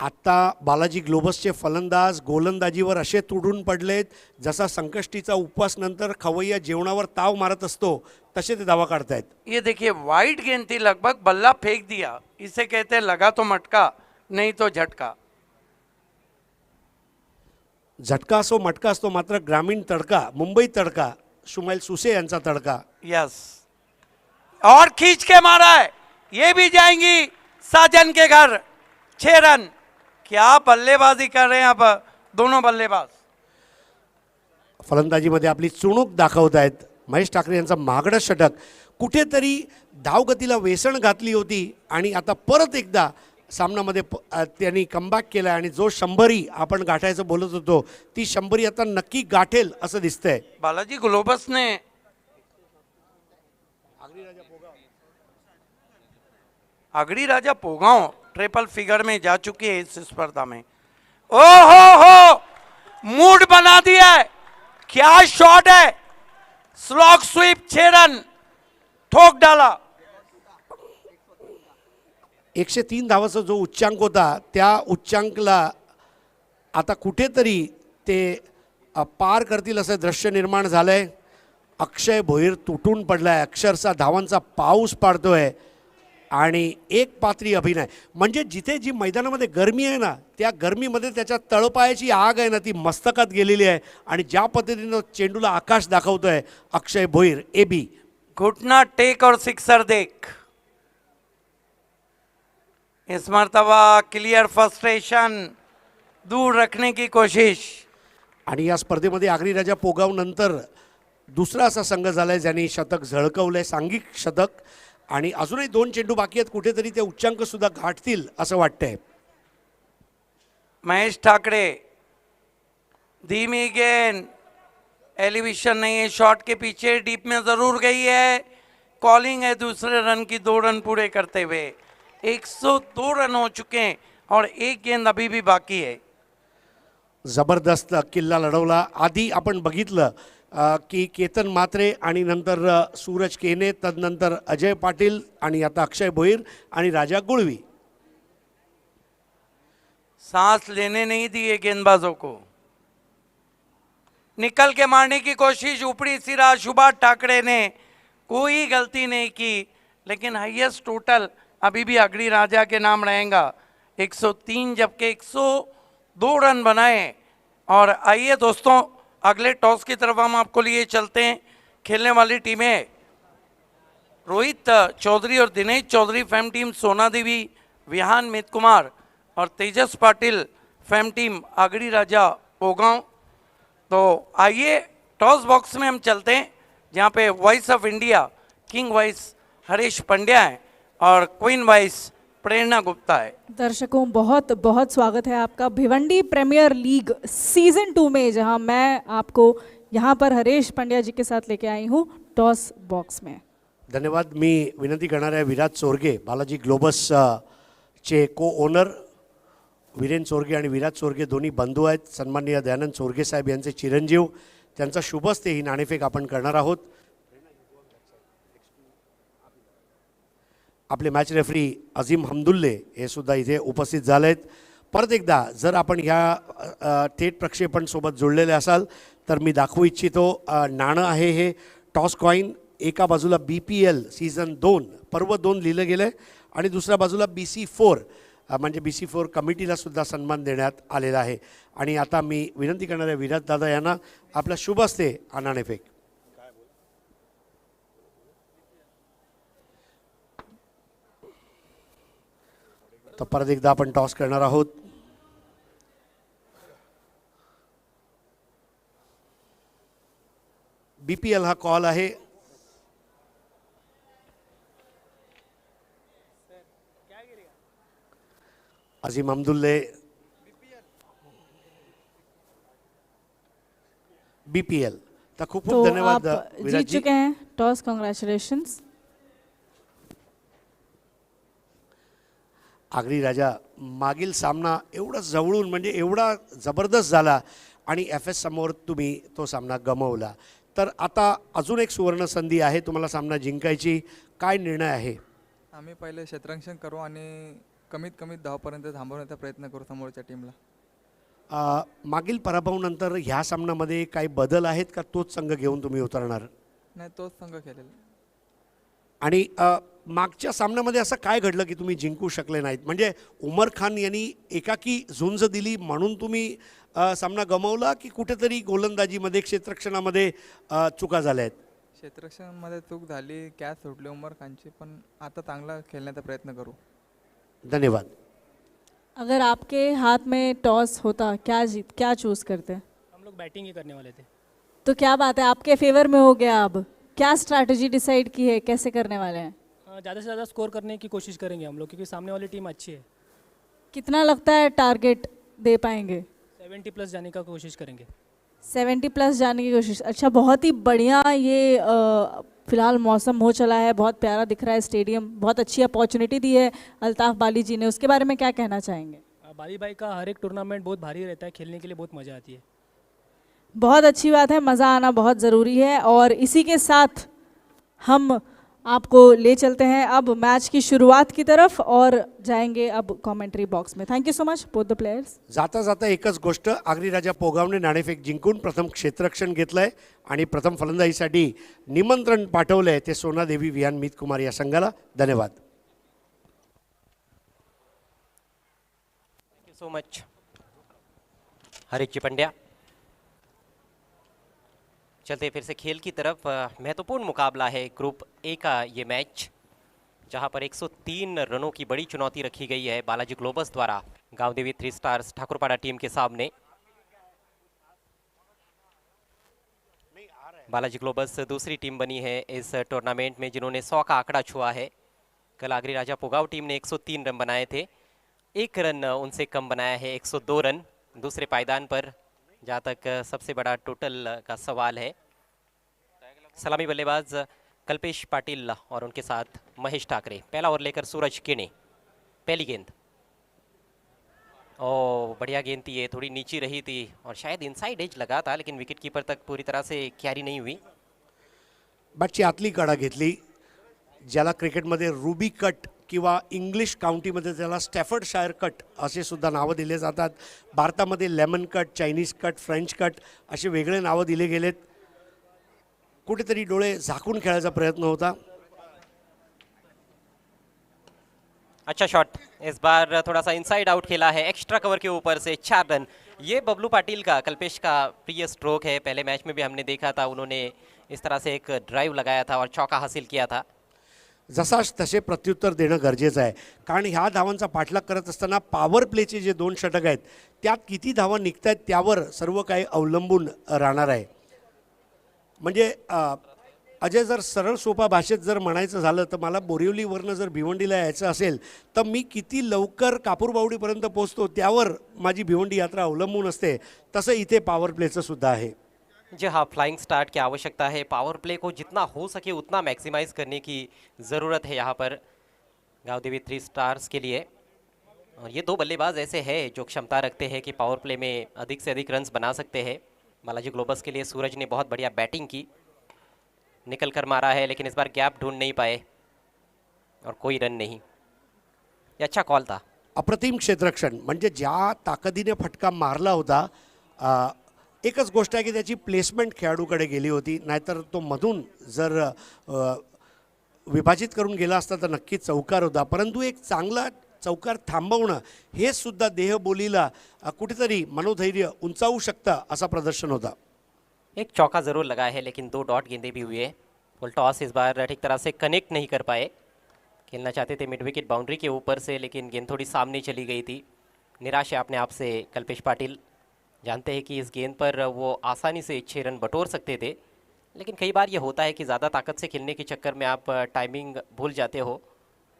Speaker 1: आता बालाजी ग्लोबसचे फलंदाज गोलंदाजीवर असे तुडून पडलेत जसा संकष्टीचा उपवास नंतर खवय्या जेवणावर ताव मारत असतो तसे ते दावा काढतायत।
Speaker 2: ये देखिए वाइड गेंद थी, लगभग बल्ला फेंक दिया। इसे कहते हैं लगा तो मटका नहीं तो झटका।
Speaker 1: झटका असो मटका असतो, मात्र ग्रामीण तडका, मुंबई तडका, शुमाइल सुसे यांचा तडका।
Speaker 2: यस, और खींच के मारा है, ये भी जाएंगी साजन के घर। 6 रन। क्या बल्लेबाजी कर रहे हैं अब दोनों बल्लेबाज।
Speaker 1: फलंदाजीमध्ये आपली चुणूक दाखवत आहेत। महेश ठाकरे यांचा महागडा षटक कुठेतरी धावगतीला वेसण घातली होती आणि आता परत एकदा सामन्यामध्ये त्यांनी कमबॅक केला आणि जो 100 आपण गाठायचं बोलत होतो ती 100 आता नक्की गाठेल असं दिसतंय।
Speaker 2: बालाजी ग्लोबस ने आगरी राजा पोगांव ट्रिपल फिगर में जा चुकी है इस स्पर्धा में। ओहो मूड बना दिया है, क्या शॉट है, स्लॉग स्वीप 6 रन ठोक डाला।
Speaker 1: 103 धावाचा जो उच्चांक होता त्या उच्चांकला आता कुठेतरी ते पार करतील असं दृश्य निर्माण झालंय। अक्षय भोईर तुटून पडलाय, अक्षरशः धावांचा पाऊस पाडतोय आणि एक पात्री अभिनय। म्हणजे जिथे जी मैदानामध्ये गरमी आहे ना त्या गरमीमध्ये त्याच्या तळपायाची आग आहे ना ती मस्तकात गेलेली आहे आणि ज्या पद्धतीने चेंडूला आकाश दाखवतोय अक्षय भोईर एबी।
Speaker 2: घुटना टेक और सिक्सर देख। इस मर्तबा क्लियर फ्रस्ट्रेशन दूर रखने की कोशिश।
Speaker 1: आणि या स्पर्धेमध्ये आगरी राजा पोगाव नंतर दुसरा असा संघ झालाय ज्यांनी शतक झळकवलंय, सांघिक शतक। आणि अजूनही 2 चेंडू बाकी आहेत, कुठेतरी ते उच्चांक सुद्धा गाठतील असं वाटतंय।
Speaker 2: महेश ठाकरे धीमी गेंद, एलिवेशन नहीं है, शॉट के पीछे डीप में जरूर गई है। कॉलिंग है दूसरे रन की, 2 रन पूरे करते हुए 102 रन हो चुके हैं और एक गेंद अभी भी बाकी है।
Speaker 1: जबरदस्त किल्ला लढवला। आधी आपण बघितलं की केतन मात्रे आणि नंतर सूरज केने, तदनंतर अजय पाटील आणि आता अक्षय भोईर आणि राजा गुळवी।
Speaker 2: सांस लेने नहीं दिए गेंदबाजों को, निकल के मारने की कोशिश। ऊपरी सिरा सुभाष ठाकरे ने कोई गलती नहीं की, लेकिन हाईएस्ट टोटल अभी भी आगरी राजा के नाम रहेगा 103, जबकि 102 रन बनाए। और आइए दोस्तों अगले टॉस की तरफ हम आपको लिए चलते हैं। खेलने वाली टीमें रोहित चौधरी और दिनेश चौधरी फैम टीम सोना देवी विहान मित कुमार और तेजस पाटिल फैम टीम आगरी राजा पोगांव। तो आइए टॉस बॉक्स में हम चलते हैं, जहाँ पे voice of India king voice Harish Pandya है और क्वीन वॉइस प्रेरणा गुप्ता है।
Speaker 3: दर्शकों बहुत बहुत स्वागत है आपका भिवंडी प्रीमियर लीग सीजन 2 में, जहां मैं आपको यहां पर हरीश पंड्या जी के साथ लेके आई हूं टॉस बॉक्स में।
Speaker 1: धन्यवाद. मी विनंती करणार आहे विराज चोरगे, बालाजी ग्लोबस चे को ओनर वीरेन चोरगे आणि विराज चोरगे दोन्ही बंधू आहेत. सन्माननीय दयानंद चोरगे साहेब यांचे चिरंजीव, त्यांचा शुभ हस्ते ही नाणेफेक आपण करणार आहोत. आपले मॅच रेफरी अजीम हमदुल्ले हे सुद्धा इथे उपस्थित झाले आहेत. परत एकदा जर आपण ह्या थेट प्रक्षेपण सोबत जोडलेले असाल तर मी दाखवू इच्छितो, नाणं आहे हे टॉस कॉईन. एका बाजूला BPL सीझन 2 पर्व 2 लिहिलं गेलं आहे आणि दुसऱ्या बाजूला BC4 म्हणजे BC4 कमिटीला सुद्धा सन्मान देण्यात आलेला आहे. आणि आता मी विनंती करणार आहे विराज दादा यांना आपल्या शुभ हस्ते हा नाणेफेक. तर परत एकदा आपण टॉस करणार आहोत. BPL हा कॉल आहे. अजीम अब्दुल्ले BPL. तर खूप
Speaker 3: तो
Speaker 1: खूप धन्यवाद
Speaker 3: आप जीत
Speaker 1: विराज जी.
Speaker 3: चुके हैं टॉस, कॉन्ग्रेचुलेशंस.
Speaker 1: आगरी राजा मागील सामना एवढा जवळून म्हणजे एवढा जबरदस्त झाला आणि FS समोर तुम्ही तो सामना गमावला. तर आता अजून एक सुवर्ण संधी आहे तुम्हाला सामना जिंकायची. काय निर्णय आहे?
Speaker 4: आम्ही पहिले क्षेत्ररक्षण करू आणि कमीत कमी धावपर्यंत थांबवण्याचा प्रयत्न करू समोरच्या टीमला.
Speaker 1: मागील पराभवानंतर ह्या सामन्यामध्ये काही बदल आहेत का तोच संघ घेऊन तुम्ही उतरणार?
Speaker 4: नाही, तोच संघ खेळेल.
Speaker 1: आणि मागच्या सामन्यामध्ये असं काय घडलं की तुम्ही जिंकू शकले नाहीत? म्हणजे उमर खान यांनी एकाकी झुंज दिली म्हणून तुम्ही सामना गमावला की कुठेतरी गोलंदाजीमध्ये क्षेत्ररक्षणामध्ये चुका झाल्या आहेत?
Speaker 4: क्षेत्ररक्षणामध्ये चूक झाली, कॅच सुटली उमर खानची, पण आता चांगला खेळण्याचा प्रयत्न करू.
Speaker 1: धन्यवाद.
Speaker 3: अगर आपके हाथ में टॉस होता क्या चूज करते?
Speaker 5: हम लोग बैटिंग ही करने वाले थे.
Speaker 3: तो क्या बात है, आपके फेवर में हो गया. अब क्या स्ट्रैटेजी डिसाइड की है, कैसे करने वाले हैं?
Speaker 5: ज़्यादा से ज़्यादा स्कोर करने की कोशिश करेंगे हम लोग, क्योंकि सामने वाली टीम अच्छी है.
Speaker 3: कितना लगता है टारगेट दे पाएंगे?
Speaker 5: 70 प्लस जाने का कोशिश करेंगे.
Speaker 3: 70 प्लस जाने की कोशिश. अच्छा, बहुत ही बढ़िया. ये फिलहाल मौसम हो चला है, बहुत प्यारा दिख रहा है स्टेडियम, बहुत अच्छी अपॉर्चुनिटी दी है अल्ताफ बाली जी ने, उसके बारे में क्या कहना चाहेंगे?
Speaker 5: बाली भाई का हर एक टूर्नामेंट बहुत भारी रहता है, खेलने के लिए बहुत मज़ा आती है.
Speaker 3: बहुत अच्छी बात है, मज़ा आना बहुत ज़रूरी है. और इसी के साथ हम आपको ले चलते हैं अब मैच की शुरुआत की तरफ और जाएंगे अब कमेंट्री बॉक्स में. Thank you so much both the players.
Speaker 1: जाता जाता एकच गोष्ट, आगरी राजा पोगावने नाणेफेक जिंकून प्रथम क्षेत्ररक्षण घेतलंय आणि प्रथम फलंदाजीसाठी निमंत्रण पाठवलंय ते सोनादेवी विहान मित कुमार या संघाला. धन्यवाद.
Speaker 6: Thank you so much Harish ji Pandya. चलते फिर से खेल की तरफ. महत्वपूर्ण मुकाबला है ग्रुप ए का ये मैच, जहां पर 103 रनों की बड़ी चुनौती रखी गई है बालाजी ग्लोबस द्वारा गांव देवी 3 स्टार्स ठाकुरपाड़ा टीम के सामने. बालाजी ग्लोबस दूसरी टीम बनी है इस टूर्नामेंट में जिन्होंने 100 का आंकड़ा छुआ है. कल आगरी राजा पोगाव टीम ने 103 रन बनाए थे, 1 रन उनसे कम बनाया है, 102 रन दूसरे पायदान पर, जहाँ तक सबसे बड़ा टोटल का सवाल है. सलामी बल्लेबाज कल्पेश पाटिल और उनके साथ महेश ठाकरे. पहला ओवर लेकर सूरज किणे. पहली गेंद, ओ बढ़िया गेंद थी ये, थोड़ी नीची रही थी और शायद इनसाइड एज लगा था, लेकिन विकेट कीपर तक पूरी तरह से क्यारी नहीं हुई.
Speaker 1: बॅटची आतली कडा घेतली, ज्याला क्रिकेटमध्ये रुबी कट किंवा इंग्लिश काउंटीमध्ये त्याला स्टॅफर्डशायर कट असे सुद्धा नावं दिले जातात. भारतामध्ये lemon cut, Chinese cut, French cut असे वेगळे नावं दिले गेलेत. कुठेतरी डोळे झाकून खेळायचा प्रयत्न होता.
Speaker 6: अच्छा शॉट, इस बार थोड़ा सा इनसाइड आउट खेला है, एक्स्ट्रा कवर के ऊपर से 4 रन. ये बबलू पाटिल का, कल्पेश का प्रिय स्ट्रोक है. पहले मैच में भी हमने देखा था, उन्होंने इस तरह से एक ड्राइव लगाया था और चौका हासिल किया था.
Speaker 1: जसाच तसे प्रत्युत्तर देणं गरजेचं आहे. कारण ह्या धावांचा पाठलाग करत असताना पॉवर प्लेचे जे 2 षटक आहेत त्यात किती धावा निघत आहेत त्यावर सर्व काही अवलंबून राहणार आहे. म्हणजे अजय, जर सरळ सोपा भाषेत जर म्हणायचं झालं तर मला बोरिवलीवरनं जर भिवंडीला यायचं असेल तर मी किती लवकर कापूरबावडीपर्यंत पोहोचतो त्यावर माझी भिवंडी यात्रा अवलंबून असते. तसं इथे पॉवर प्लेचं सुद्धा आहे.
Speaker 6: जी हाँ, फ्लाइंग स्टार्ट की आवश्यकता है, पावर प्ले को जितना हो सके उतना मैक्सिमाइज करने की ज़रूरत है यहाँ पर गांव-देवी 3 स्टार्स के लिए। और ये 2 बल्लेबाज ऐसे हैं जो क्षमता रखते हैं कि पावर प्ले में अधिक से अधिक रन्स बना सकते हैं। बालाजी ग्लोबस के लिए सूरज ने बहुत बढ़िया बैटिंग की, निकल कर मारा है लेकिन इस बार गैप ढूंढ नहीं पाए और कोई रन नहीं। ये अच्छा कॉल था।
Speaker 1: अप्रतिम क्षेत्ररक्षण, म्हणजे ज्या ताकदीने फटका मारला होता, एकच गोष्ट आहे की त्याची प्लेसमेंट खेळाडूकडे गेली होती, नाहीतर तो मधून जर विभाजित करून गेला असता तर नक्कीच चौकार होता. परंतु एक चांगला चौकार थांबवणं हे सुद्धा देहबोलीला कुठेतरी मनोधैर्य उंचावू शकतं असं प्रदर्शन होता.
Speaker 6: एक चौका ज़रूर लगा है लेकिन 2 डॉट गेंदें भी हुई है। फुल टॉस इस बार ठीक तरह से कनेक्ट नहीं कर पाए। खेलना चाहते थे मिड विकेट बाउंड्री के ऊपर से लेकिन गेंद थोड़ी सामने चली गई थी। निराश है अपने आप से कल्पेश पाटिल, जानते हैं कि इस गेंद पर वो आसानी से 6 रन बटोर सकते थे, लेकिन कई बार ये होता है कि ज़्यादा ताकत से खेलने के चक्कर में आप टाइमिंग भूल जाते हो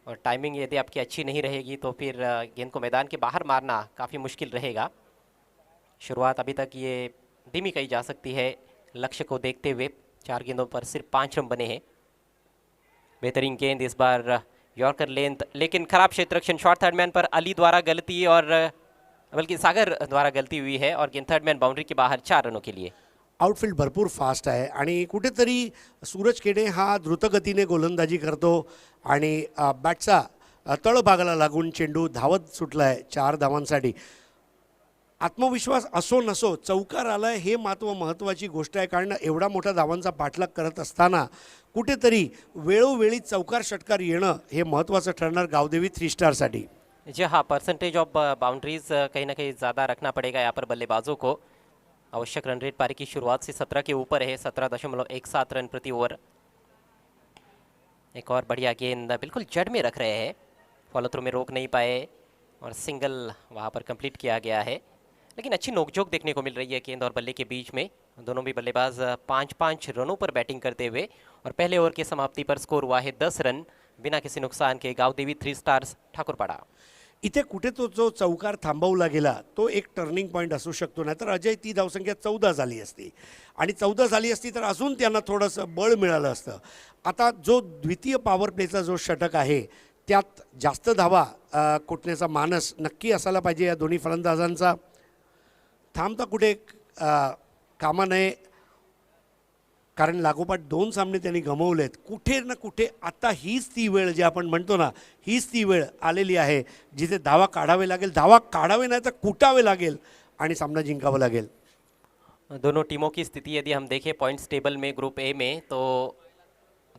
Speaker 6: और टाइमिंग यदि आपकी अच्छी नहीं रहेगी तो फिर गेंद को मैदान के बाहर मारना काफ़ी मुश्किल रहेगा। शुरुआत अभी तक ये धीमी कही जा सकती है लक्ष्य को देखते हुए। 4 गेंदों पर सिर्फ 5 रन बने हैं। बेहतरीन गेंद इस बार यॉर्कर लेंथ, लेकिन खराब क्षेत्ररक्षण। शॉर्ट थर्ड मैन पर अली द्वारा गलती और बल्कि सागर द्वारा गलती हुई है और गेंद थर्ड मैन बाउंड्री के बाहर 4 रनों के लिए।
Speaker 1: आउटफील्ड भरपूर फास्ट आहे आणि कुठेतरी सूरज खेडे हा द्रुतगतीने गोलंदाजी करतो आणि बॅटचा तळभागाला लागून चेंडू धावत सुटला आहे 4 धावांसाठी. आत्मविश्वास असो नसो चौकार आला हे महत्त्वाची गोष्ट आहे. कारण एवढा मोठा धावांचा पाठलाग करत असताना कुठेतरी वेळोवेळी चौकार षटकार येणं हे महत्त्वाचं ठरणार गावदेवी 3 स्टारसाठी.
Speaker 6: जी हाँ, परसेंटेज ऑफ बाउंड्रीज कहीं ना कहीं ज़्यादा रखना पड़ेगा यहाँ पर बल्लेबाजों को। आवश्यक रन रेट पारी की शुरुआत से 17 के ऊपर है, 17.17 रन प्रति ओवर। एक और बढ़िया गेंद बिल्कुल जड़ में रख रहे हैं, फॉलो थ्रू में रोक नहीं पाए और सिंगल वहाँ पर कंप्लीट किया गया है। लेकिन अच्छी नोकझोंक देखने को मिल रही है गेंद और बल्ले के बीच में। दोनों भी बल्लेबाज 5-5 रनों पर बैटिंग करते हुए और पहले ओवर की समाप्ति पर स्कोर हुआ है 10 रन बिना किसी नुकसान के गावदेवी 3 स्टार्स ठाकुरपाड़ा।
Speaker 1: इथे कुठे तो जो चौकार थांबवला गेला तो एक टर्निंग पॉईंट असू शकतो. नाहीतर अजय ती धावसंख्या 14 झाली असती आणि 14 झाली असती तर अजून त्यांना थोडंसं बळ मिळालं असतं. आता जो द्वितीय पॉवर प्लेचा जो षटक आहे त्यात जास्त धावा कुटण्याचा मानस नक्की असायला पाहिजे या दोन्ही फलंदाजांचा. थांबता कुठे कामा नये, कारण लागोपाठ 2 सामने त्यांनी गमावलेत. कुठे ना कुठे आता हीच ती वेळ जी आपण म्हणतो ना, हीच ती वेळ आलेली आहे जिथे धावा काढावे लागेल. धावा काढावे नाही तर कुटावे लागेल आणि सामना जिंकावा लागेल.
Speaker 6: दोनों टीमों की स्थिति यदि हम देखें पॉइंट्स टेबल में ग्रुप ए में तो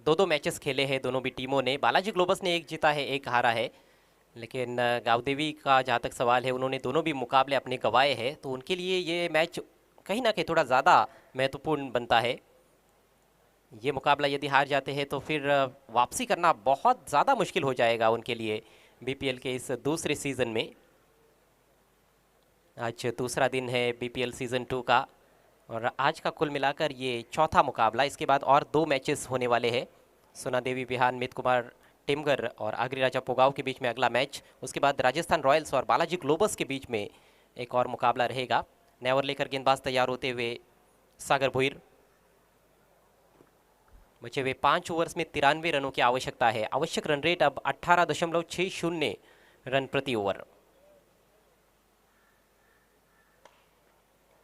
Speaker 6: 2-2 मैचेस खेले हैं दोनों भी टीमों ने। बालाजी ग्लोबस ने 1 जीता है 1 हारा है, लेकिन गावदेवी का जहाँ तक सवाल है उन्होंने दोनों भी मुकाबले अपने गंवाए हैं, तो उनके लिए ये मैच कहीं ना कहीं थोड़ा ज़्यादा महत्वपूर्ण बनता है। ये मुकाबला यदि हार जाते हैं तो फिर वापसी करना बहुत ज़्यादा मुश्किल हो जाएगा उनके लिए बीपीएल के इस दूसरे सीज़न में। आज दूसरा दिन है बीपीएल सीज़न 2 का और आज का कुल मिलाकर ये चौथा मुकाबला। इसके बाद और 2 मैचेस होने वाले हैं। सोना देवी बिहान मित कुमार टिमगर और आगरी राजा पोगाव के बीच में अगला मैच। उसके बाद राजस्थान रॉयल्स और बालाजी ग्लोबस के बीच में एक और मुकाबला रहेगा। नया ओवर लेकर गेंदबाज तैयार होते हुए सागर भुईर। बचे हुए 5 ओवर्स में 93 रनों की आवश्यकता है। आवश्यक रन रेट अब 18.60 रन प्रति ओवर।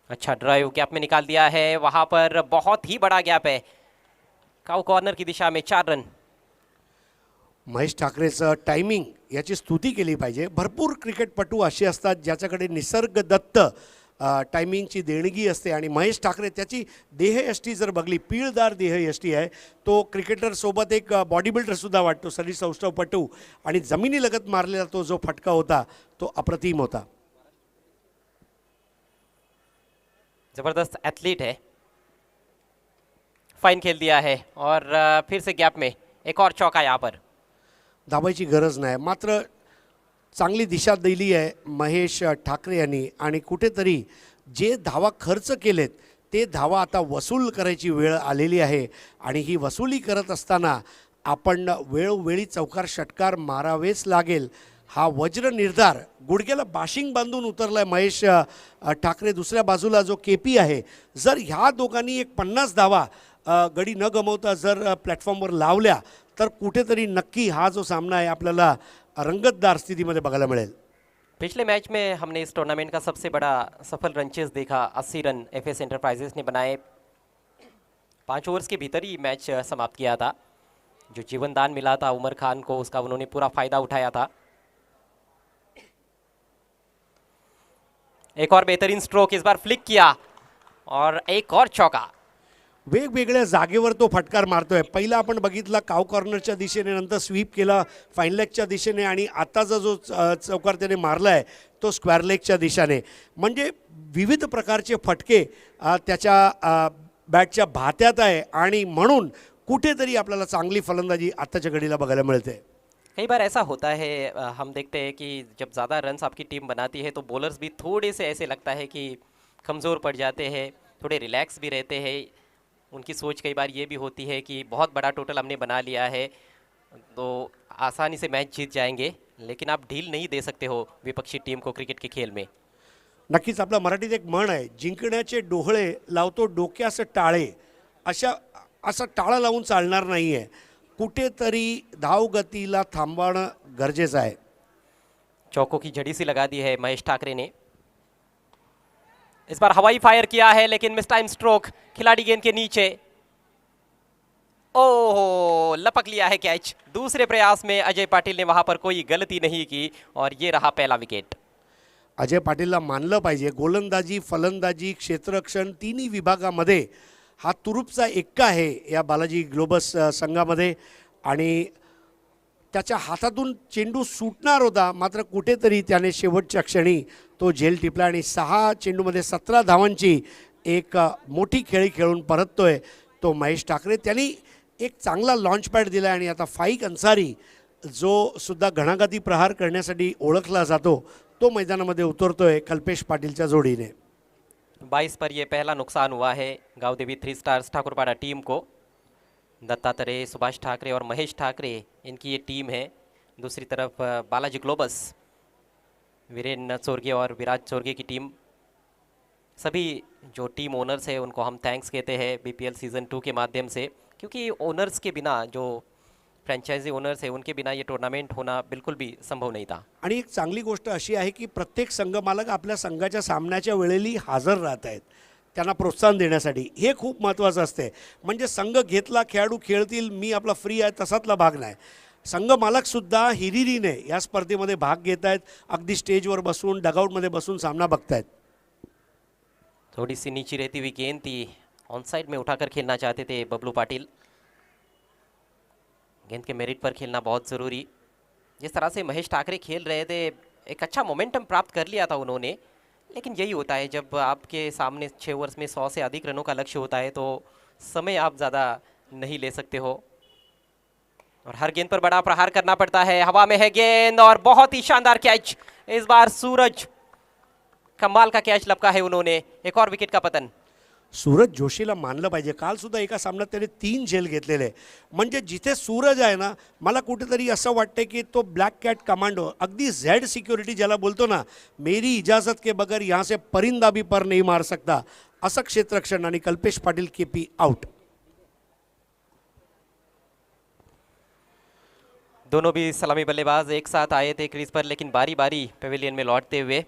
Speaker 6: अच्छा ड्राइव गैप में निकाल दिया है, वहां पर बहुत ही बड़ा गैप है। काउ कॉर्नर की दिशा में 4 रन।
Speaker 1: महेश ठाकरेचं टायमिंग याची स्तुती केली पाहिजे. भरपूर क्रिकेटपटू असे असतात ज्याच्याकडे निसर्गदत्त टायमिंगची देणगी असते आणि महेश ठाकरे त्याची देहयष्टी जर बघली, पीळदार देहयष्टी आहे. तो क्रिकेटरसोबत एक बॉडी बिल्डरसुद्धा वाटतो, शरीरसौष्ठवपटू, आणि जमिनीलगत मारलेला तो जो फटका होता तो अप्रतिम होता.
Speaker 6: जबरदस्त एथलीट है, फाइन खेल दिया है और फिर से गैप में एक और चौका यहाँ पर.
Speaker 1: धावायची गरज नाही. मात्र चांगली दिशा दिली आहे महेश ठाकरे यांनी आणि कुठेतरी जे धावा खर्च केलेत ते धावा आता वसूल करायची वेळ आलेली आहे आणि ही वसुली करत असताना आपण वेळोवेळी चौकार षटकार मारावेच लागेल. हा वज्र निर्धार गुडघ्याला बाशिंग बांधून उतरला आहे महेश ठाकरे. दुसऱ्या बाजूला जो KP आहे, जर ह्या दोघांनी एक 50 धावा गडी न गमवता जर प्लॅटफॉर्मवर लावल्या तर कुठेतरी नक्की हा जो सामना आहे आपल्याला रंगतदार स्थितीमध्ये बघायला मिळेल.
Speaker 6: पिछले मैच में हमने इस टूर्नामेंट का सबसे बड़ा सफल रन चेस देखा. 80 रन FS एंटरप्राइजेस ने बनाए. 5 ओवर्स के भीतर ही मैच समाप्त किया था. जो जीवन दान मिला था उमर खान को, उसका उन्होंने पूरा फायदा उठाया था. एक और बेहतरीन स्ट्रोक, इस बार फ्लिक किया और एक और चौका.
Speaker 1: वेगवेगळ्या जागेवर तो फटकार मारतोय. पहिला आपण बघितला काव कॉर्नरच्या दिशेने, नंतर स्वीप केला फाईन लेगच्या दिशेने आणि आताचा जो चौकार त्याने मारला आहे तो स्क्वेअर लेगच्या दिशेने. म्हणजे विविध प्रकारचे फटके त्याच्या बॅटच्या भात्यात आहे आणि म्हणून कुठेतरी आपल्याला चांगली फलंदाजी आताच्या घडीला बघायला मिळते.
Speaker 6: कई बार ऐसा होता है, हम देखते हैं कि जब ज़्यादा रन्स आपकी टीम बनाती है तो बॉलर्स भी थोड़े से ऐसे लगता है कि कमज़ोर पड़ जाते हैं, थोड़े रिलैक्स भी रहते हैं. उनकी सोच कई बार ये भी होती है कि बहुत बड़ा टोटल हमने बना लिया है तो आसानी से मैच जीत जाएंगे, लेकिन आप ढील नहीं दे सकते हो विपक्षी टीम को क्रिकेट के खेल में.
Speaker 1: नक्कीच आपल्या मराठीत एक म्हण आहे, जिंकण्याचे डोहळे लावतो डोक्यास टाळे. असा टाळा लावून चालणार नाही आहे. कुठेतरी धावगतीला थांबवणं गरजेचं आहे.
Speaker 6: चौकों की झड़ी सी लगा दी है महेश ठाकरे ने. इस बार हवाई फायर किया है लेकिन मिस टाइम स्ट्रोक, खिलाड़ी गेंद के नीचे. ओह, लपक लिया है कैच. दूसरे प्रयास में अजय पाटिल ने वहां पर कोई गलती नहीं की और ये रहा पहला विकेट.
Speaker 1: अजय पाटीलला मानलं पाहिजे. गोलंदाजी, फलंदाजी, क्षेत्ररक्षण तिन्ही विभागामध्ये हा तुरुपचा एक्का आहे या बालाजी ग्लोबस संघामध्ये आणि त्याच्या हातातून चेंडू सुटणार होता, मात्र कुठेतरी त्याने शेवटच्या क्षणी तो झेल टिपला आणि 6 चेंडूमध्ये 17 धावांची एक मोठी खेळी खेळून परततोय तो महेश ठाकरे. त्यांनी एक चांगला लॉन्च पॅड दिला आणि आता फाईक अन्सारी जो सुद्धा घणाघाती प्रहार करण्यासाठी ओळखला जातो तो मैदानामध्ये उतरतोय कल्पेश पाटीलच्या जोडीने.
Speaker 6: 22 पर ये पहला नुकसान हुआ है गांवदेवी 3 स्टार्स ठाकुरपाड़ा टीम को. दत्तात्रेय, सुभाष ठाकरे और महेश ठाकरे इनकी ये टीम है. दूसरी तरफ बालाजी ग्लोबस, वीरेन चोरगे और विराज चोरगे की टीम. सभी जो टीम ओनर्स हैं उनको हम थैंक्स कहते हैं BPL सीज़न 2 के माध्यम से, क्योंकि ओनर्स के बिना, जो फ्रँचायझी ओनर्स है उनके बिना ये टूर्नामेंट होना बिल्कुल भी संभव नहीं था.
Speaker 1: आणि एक चांगली गोष्ट अशी आहे की प्रत्येक संघमालक आपल्या संघाच्या सामन्याच्या वेळेला हजर राहत आहेत त्यांना प्रोत्साहन देण्यासाठी. हे खूप महत्त्वाचं असते. म्हणजे संघ घेतला, खेळाडू खेळतील, मी आपला फ्री आहे तसातला भाग नाही. संघमालकसुद्धा हिरिरीने या स्पर्धेमध्ये भाग घेत आहेत. अगदी स्टेजवर बसून, डगआउटमध्ये बसून सामना बघतायत.
Speaker 6: थोड़ी सी नीची रहती हुई गेंद थी, ऑन साइड में उठाकर खेलना चाहते थे बबलू पाटिल. गेंद के मेरिट पर खेलना बहुत ज़रूरी. जिस तरह से महेश ठाकरे खेल रहे थे, एक अच्छा मोमेंटम प्राप्त कर लिया था उन्होंने, लेकिन यही होता है जब आपके सामने 6 ओवर्स में 100 से अधिक रनों का लक्ष्य होता है तो समय आप ज़्यादा नहीं ले सकते हो और हर गेंद पर बड़ा प्रहार करना पड़ता है. हवा में है गेंद और बहुत ही शानदार कैच. इस बार सूरज, कमाल का कैच लपका है उन्होंने. एक और विकेट का पतन.
Speaker 1: सूरज जोशीला मानलं पाहिजे. कालसुद्धा एका सामन्यात त्याने 3 झेल घेतलेले. म्हणजे जिथे सूरज आहे ना, मला कुठेतरी असं वाटतं की तो ब्लॅक कॅट कमांडो, अगदी झेड सिक्युरिटी ज्याला बोलतो ना, मेरी इजाजत के बगैर यहाँ से परिंदा भी पर नहीं मार सकता, असं क्षेत्ररक्षण. आणि कल्पेश पाटील KP आउट.
Speaker 6: दोनों भी सलामी बल्लेबाज एक साथ आए थे क्रीज पर, लेकिन बारी बारी पेविलियन में लौटते हुए.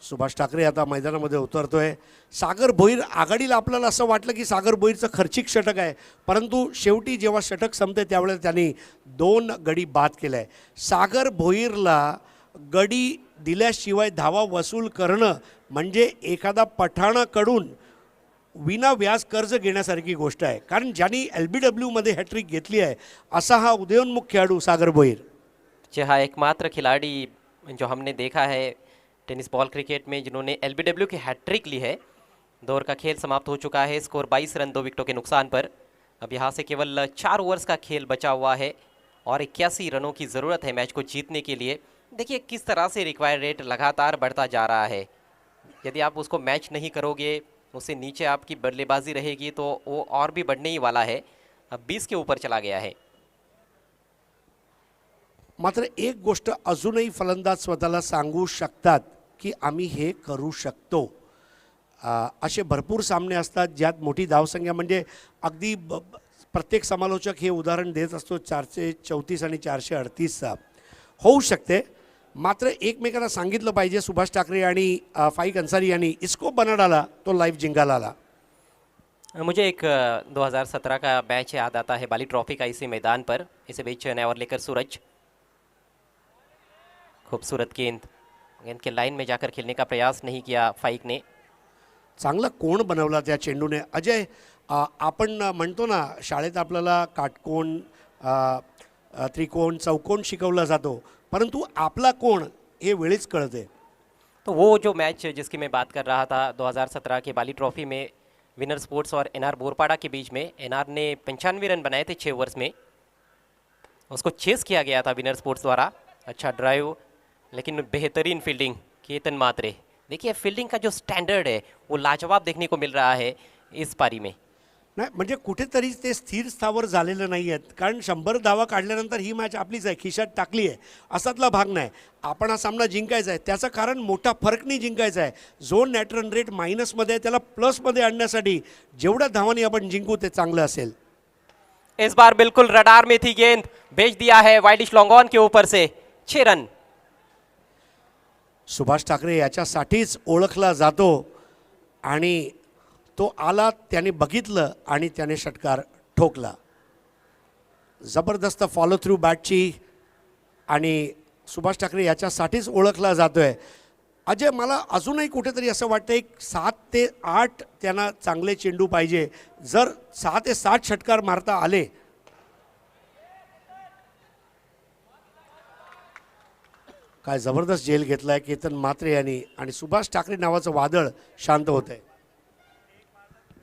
Speaker 1: सुभाष ठाकरे आता मैदानामध्ये उतरतोय. सागर भोईर आघाडीला. आपल्याला असं वाटलं की सागर भोईरचं खर्चिक षटक आहे, परंतु शेवटी जेव्हा षटक संपते त्यावेळेला त्यांनी 2 गडी बाद केले आहे. सागर भोईरला गडी दिल्याशिवाय धावा वसूल करणं म्हणजे एखादा पठाणाकडून विना व्याज कर्ज घेण्यासारखी गोष्ट आहे. कारण ज्यांनी LBWमध्ये हॅट्रिक घेतली आहे असा हा उदयोन्मुख खेळाडू सागर भोईर.
Speaker 6: हा एकमात्र खिलाड़ी जो हमने देखा है टेनिस बॉल क्रिकेट में जिन्होंने LBW की हैट्रिक ली है. 2 ओवर का खेल समाप्त हो चुका है. स्कोर 22 रन 2 विकेटों के नुकसान पर. अब यहाँ से केवल 4 ओवर्स का खेल बचा हुआ है. और 81 रनों की ज़रूरत है मैच को जीतने के लिए। देखिए किस तरह से रिक्वायर्ड रेट लगातार बढ़ता जा रहा है। यदि आप उसको मैच नहीं करोगे, उससे नीचे आपकी बल्लेबाजी रहेगी तो वो और भी बढ़ने ही वाला है। अब 20 के ऊपर चला गया है।
Speaker 1: मात्र एक गोष्ट अजूनही फलंदाज स्वतःला सांगू शकतात की आम्ही हे करू शकतो. असे भरपूर सामने असतात ज्यात मोठी धावसंख्या म्हणजे अगदी प्रत्येक समालोचक हे उदाहरण देत असतो 434 आणि 438चा होऊ शकते. मात्र एकमेकांना सांगितलं पाहिजे सुभाष ठाकरे आणि फाईक अंसारी यांनी इसको बनाडाला तो लाईव्ह जिंकायला आला.
Speaker 6: मुझे एक 2017 का मैच याद आता है बाली ट्रॉफी का इसी मैदान पर. इसे बीच नेवर लेकर सूरज, खूबसूरत गेंद के लाइन में जाकर खेलने का प्रयास नहीं किया फाइक ने.
Speaker 1: चांगला कोण बनवला त्या चेंडूने. अजय, आपण म्हणतो ना शाळेत आपल्याला काटकोण, त्रिकोण, चौकोन शिकवला जातो, परंतु आपला कोण हे वेळीच कळते.
Speaker 6: तो वो जो मैच जिसकी मैं बात कर रहा था 2017 के बाली ट्रॉफी में विनर स्पोर्ट्स और एनआर बोरपाड़ा के बीच में, एनआर ने 95 रन बनाए थे 6 ओवर्स में. उसको चेस किया गया था विनर स्पोर्ट्स द्वारा. अच्छा ड्राइव, लेकिन बेहतरीन फील्डिंग केतन मात्रे. देखिए फील्डिंग का जो स्टैंडर्ड है वो लाजवाब देखने को मिल रहा है इस पारी में.
Speaker 1: नाही म्हणजे कुठेतरी ते स्थिर स्थावर झालेलं नाही आहेत, कारण 100 धावा काढल्यानंतर ही मॅच आपलीच आहे, खिशात टाकली आहे असातला भाग नाही. आपण हा सामना जिंकायचा आहे, त्याचं कारण मोठा फरकनी जिंकायचा आहे. जो नेट रन रेट मायनसमध्ये आहे त्याला प्लसमध्ये आणण्यासाठी जेवढ्या धावांनी आपण जिंकू ते चांगलं असेल.
Speaker 6: इस बार बिल्कुल रडार में थी गेंद, भेज दिया है वाइडिश लॉन्गॉन के ऊपर से. 6 रन.
Speaker 1: सुभाष ठाकरे याच्यासाठीच ओळखला जातो आणि तो आला, त्याने बघितलं आणि त्याने षटकार ठोकला. जबरदस्त फॉलो थ्रू बॅटची आणि सुभाष ठाकरे याच्यासाठीच ओळखला जातोय. अजय, मला अजूनही कुठेतरी असं वाटतं एक 7 ते 8 त्यांना चांगले चेंडू पाहिजे. जर 6 ते 7 षटकार मारता आले काय जबरदस्त झेल घेतलाय केतन मात्रे यांनी आणि सुभाष ठाकरे नावाचं वादळ शांत होत आहे.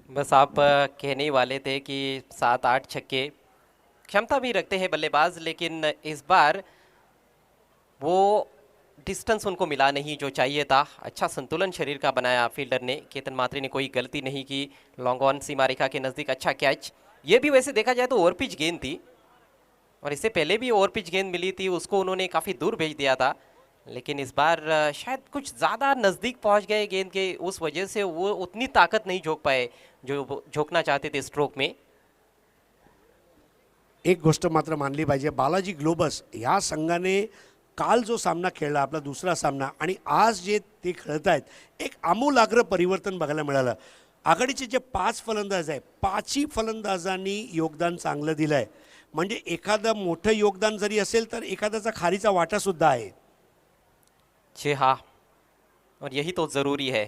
Speaker 6: बस आप कहने ही वाले थे कि 7-8 छक्के क्षमता भी रखते हैं बल्लेबाज, लेकिन इस बार वो डिस्टेंस उनको मिला नहीं जो चाहिए था. अच्छा संतुलन शरीर का बनाया फील्डर ने. केतन मात्रे ने कोई गलती नहीं की. लॉन्ग ऑन सीमा रेखा के नज़दीक अच्छा कैच. ये भी वैसे देखा जाए तो ओवर पिच गेंद थी और इससे पहले भी ओवर पिच गेंद मिली थी, उसको उन्होंने काफ़ी दूर भेज दिया था. लेकिन इस बार शायद कुछ ज़्यादा नज़दीक पहुंच गए गेंद के, उस वजह से वो उतनी ताकत नहीं झोंक पाए जो झोंकना चाहते थे स्ट्रोक में.
Speaker 1: एक गोष्ट मात्र मानली पाहिजे, बालाजी ग्लोबस या संघाने काल जो सामना खेळला आपला दुसरा सामना आणि आज जे ते खेळत आहेत एक आमूलाग्र परिवर्तन बघायला मिळालं. आघाडीचे जे 5 फलंदाज आहे, 5ही फलंदाजांनी योगदान चांगलं दिलं आहे. म्हणजे एखादं मोठं योगदान जरी असेल तर एखाद्याचा खारीचा वाटासुद्धा आहे.
Speaker 6: जी हाँ, और यही तो ज़रूरी है.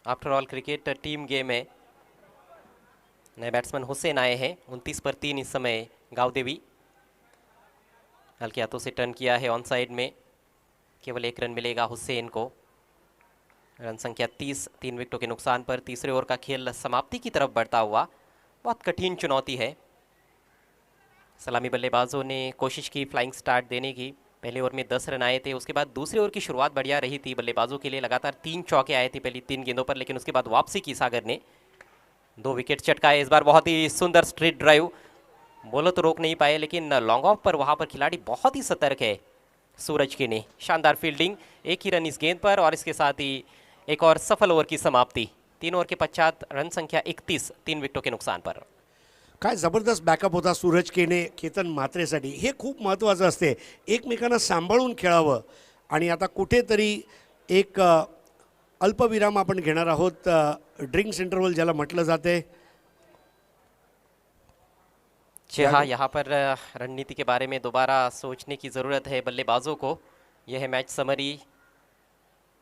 Speaker 6: After all cricket team game है. नए बैट्समैन हुसैन आए हैं 29 पर 3 इस समय. गावदेवी हल्के हाथों से टर्न किया है ऑन साइड में. केवल 1 रन मिलेगा हुसैन को. रन संख्या 30, 3 विकेटों के नुकसान पर तीसरे ओवर का खेल समाप्ति की तरफ बढ़ता हुआ. बहुत कठिन चुनौती है. सलामी बल्लेबाजों ने कोशिश की फ्लाइंग स्टार्ट देने की. पहले ओवर में 10 रन आए थे, उसके बाद दूसरे ओवर की शुरुआत बढ़िया रही थी बल्लेबाजों के लिए. लगातार 3 चौके आए थे पहली 3 गेंदों पर, लेकिन उसके बाद वापसी की सागर ने. 2 विकेट चटकाए इस बार. बहुत ही सुंदर स्ट्रेट ड्राइव. बॉलर तो रोक नहीं पाए, लेकिन लॉन्ग ऑफ पर वहाँ पर खिलाड़ी बहुत ही सतर्क है. सूरज के ने शानदार फील्डिंग. 1 ही रन इस गेंद पर और इसके साथ ही एक और सफल ओवर की समाप्ति. 3 ओवर के पश्चात रन संख्या 31, 3 विकेटों के नुकसान पर.
Speaker 1: काय जबरदस्त बॅकअप होता सूरज केने केतन मात्रेसाठी. हे खूप महत्त्वाचं असते, एकमेकांना सांभाळून खेळावं. आणि आता कुठेतरी एक अल्पविराम आपण घेणार आहोत, ड्रिंक्स इंटरवल ज्याला म्हटलं जाते.
Speaker 6: जी हाँ, यहाँ पर रणनीति के बारे में दोबारा सोचने की ज़रूरत है बल्लेबाजों को. यह है मैच समरी.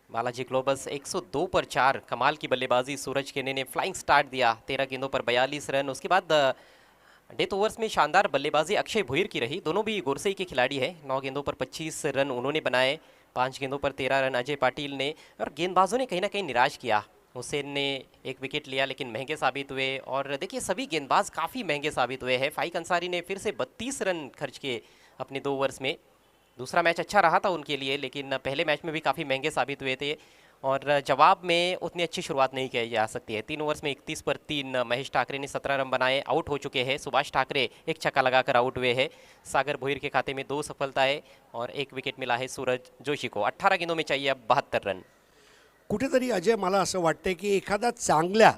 Speaker 6: बालाजी ग्लोबस 102 पर 4, कमाल की बल्लेबाजी. सूरज केने ने फ्लाइंग स्टार्ट दिया. 13 गेंदों पर 42 रन. उसके बाद डेथ ओवर्स में शानदार बल्लेबाजी अक्षय भुईर की रही. दोनों भी गोरसई के खिलाड़ी हैं. 9 गेंदों पर 25 रन उन्होंने बनाए. 5 गेंदों पर 13 रन अजय पाटिल ने. और गेंदबाजों ने कहीं ना कहीं निराश किया. हुसैन ने एक विकेट लिया लेकिन महंगे साबित हुए। और देखिए सभी गेंदबाज काफ़ी महंगे साबित हुए हैं। फाइक अंसारी ने फिर से 32 रन खर्च किए अपने 2 ओवर्स में। दूसरा मैच अच्छा रहा था उनके लिए, लेकिन पहले मैच में भी काफ़ी महंगे साबित हुए थे और जवाब में उतनी अच्छी शुरुआत नहीं की जा सकती है। 3 ओवर्स में 31 पर 3 महेश ठाकरे ने 17 रन बनाए, आउट हो चुके हैं। सुभाष ठाकरे एक छक्का लगाकर आउट हुए हैं। सागर भोईर के खाते में 2 सफलताएं और 1 विकेट मिला है सूरज जोशी को। 18 गेंदों में चाहिए अब 72 रन।
Speaker 1: कुठेतरी अजय मला असं वाटतंय की एखादा चांगल्या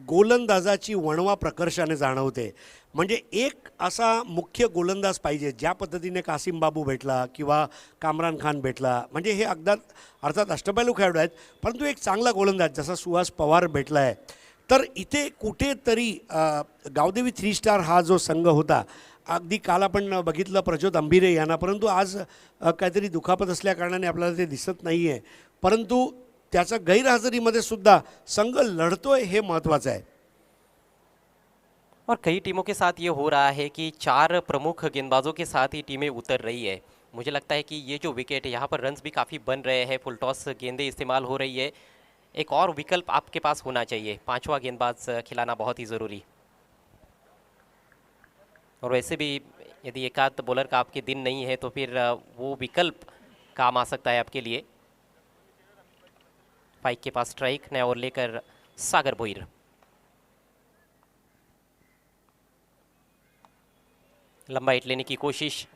Speaker 1: गोलंदाजाची वणवा प्रकर्षाने जाणवते. म्हणजे एक असा मुख्य गोलंदाज पाहिजे ज्या पद्धतीने कासिम बाबू भेटला किंवा कामरान खान भेटला. म्हणजे हे अर्थात अष्टपैलू खेळाडू आहेत, परंतु एक चांगला गोलंदाज जसा सुहास पवार भेटला आहे. तर इथे कुठेतरी गावदेवी 3 स्टार हा जो संघ होता, अगदी काल आपण बघितलं प्रज्योत अंभिरे यांना, परंतु आज काहीतरी दुखापत असल्याकारणाने आपल्याला ते दिसत नाही आहे. परंतु त्याचा गैरहजेरीमध्ये सुद्धा संघ लढतोय हे महत्त्वाचं आहे.
Speaker 6: और कई टीमों के साथ ये हो रहा है कि 4 प्रमुख गेंदबाजों के साथ ही टीमें उतर रही है। मुझे लगता है कि ये जो विकेट है यहाँ पर रन्स भी काफ़ी बन रहे हैं, फुल टॉस गेंदें इस्तेमाल हो रही है। एक और विकल्प आपके पास होना चाहिए, 5वां गेंदबाज खिलाना बहुत ही ज़रूरी। और वैसे भी यदि एकाध बॉलर का आपके दिन नहीं है तो फिर वो विकल्प काम आ सकता है आपके लिए। फाइक के पास स्ट्राइक, नया ओवर लेकर सागर भोईर। लंबा हिट लेने की कोशिश,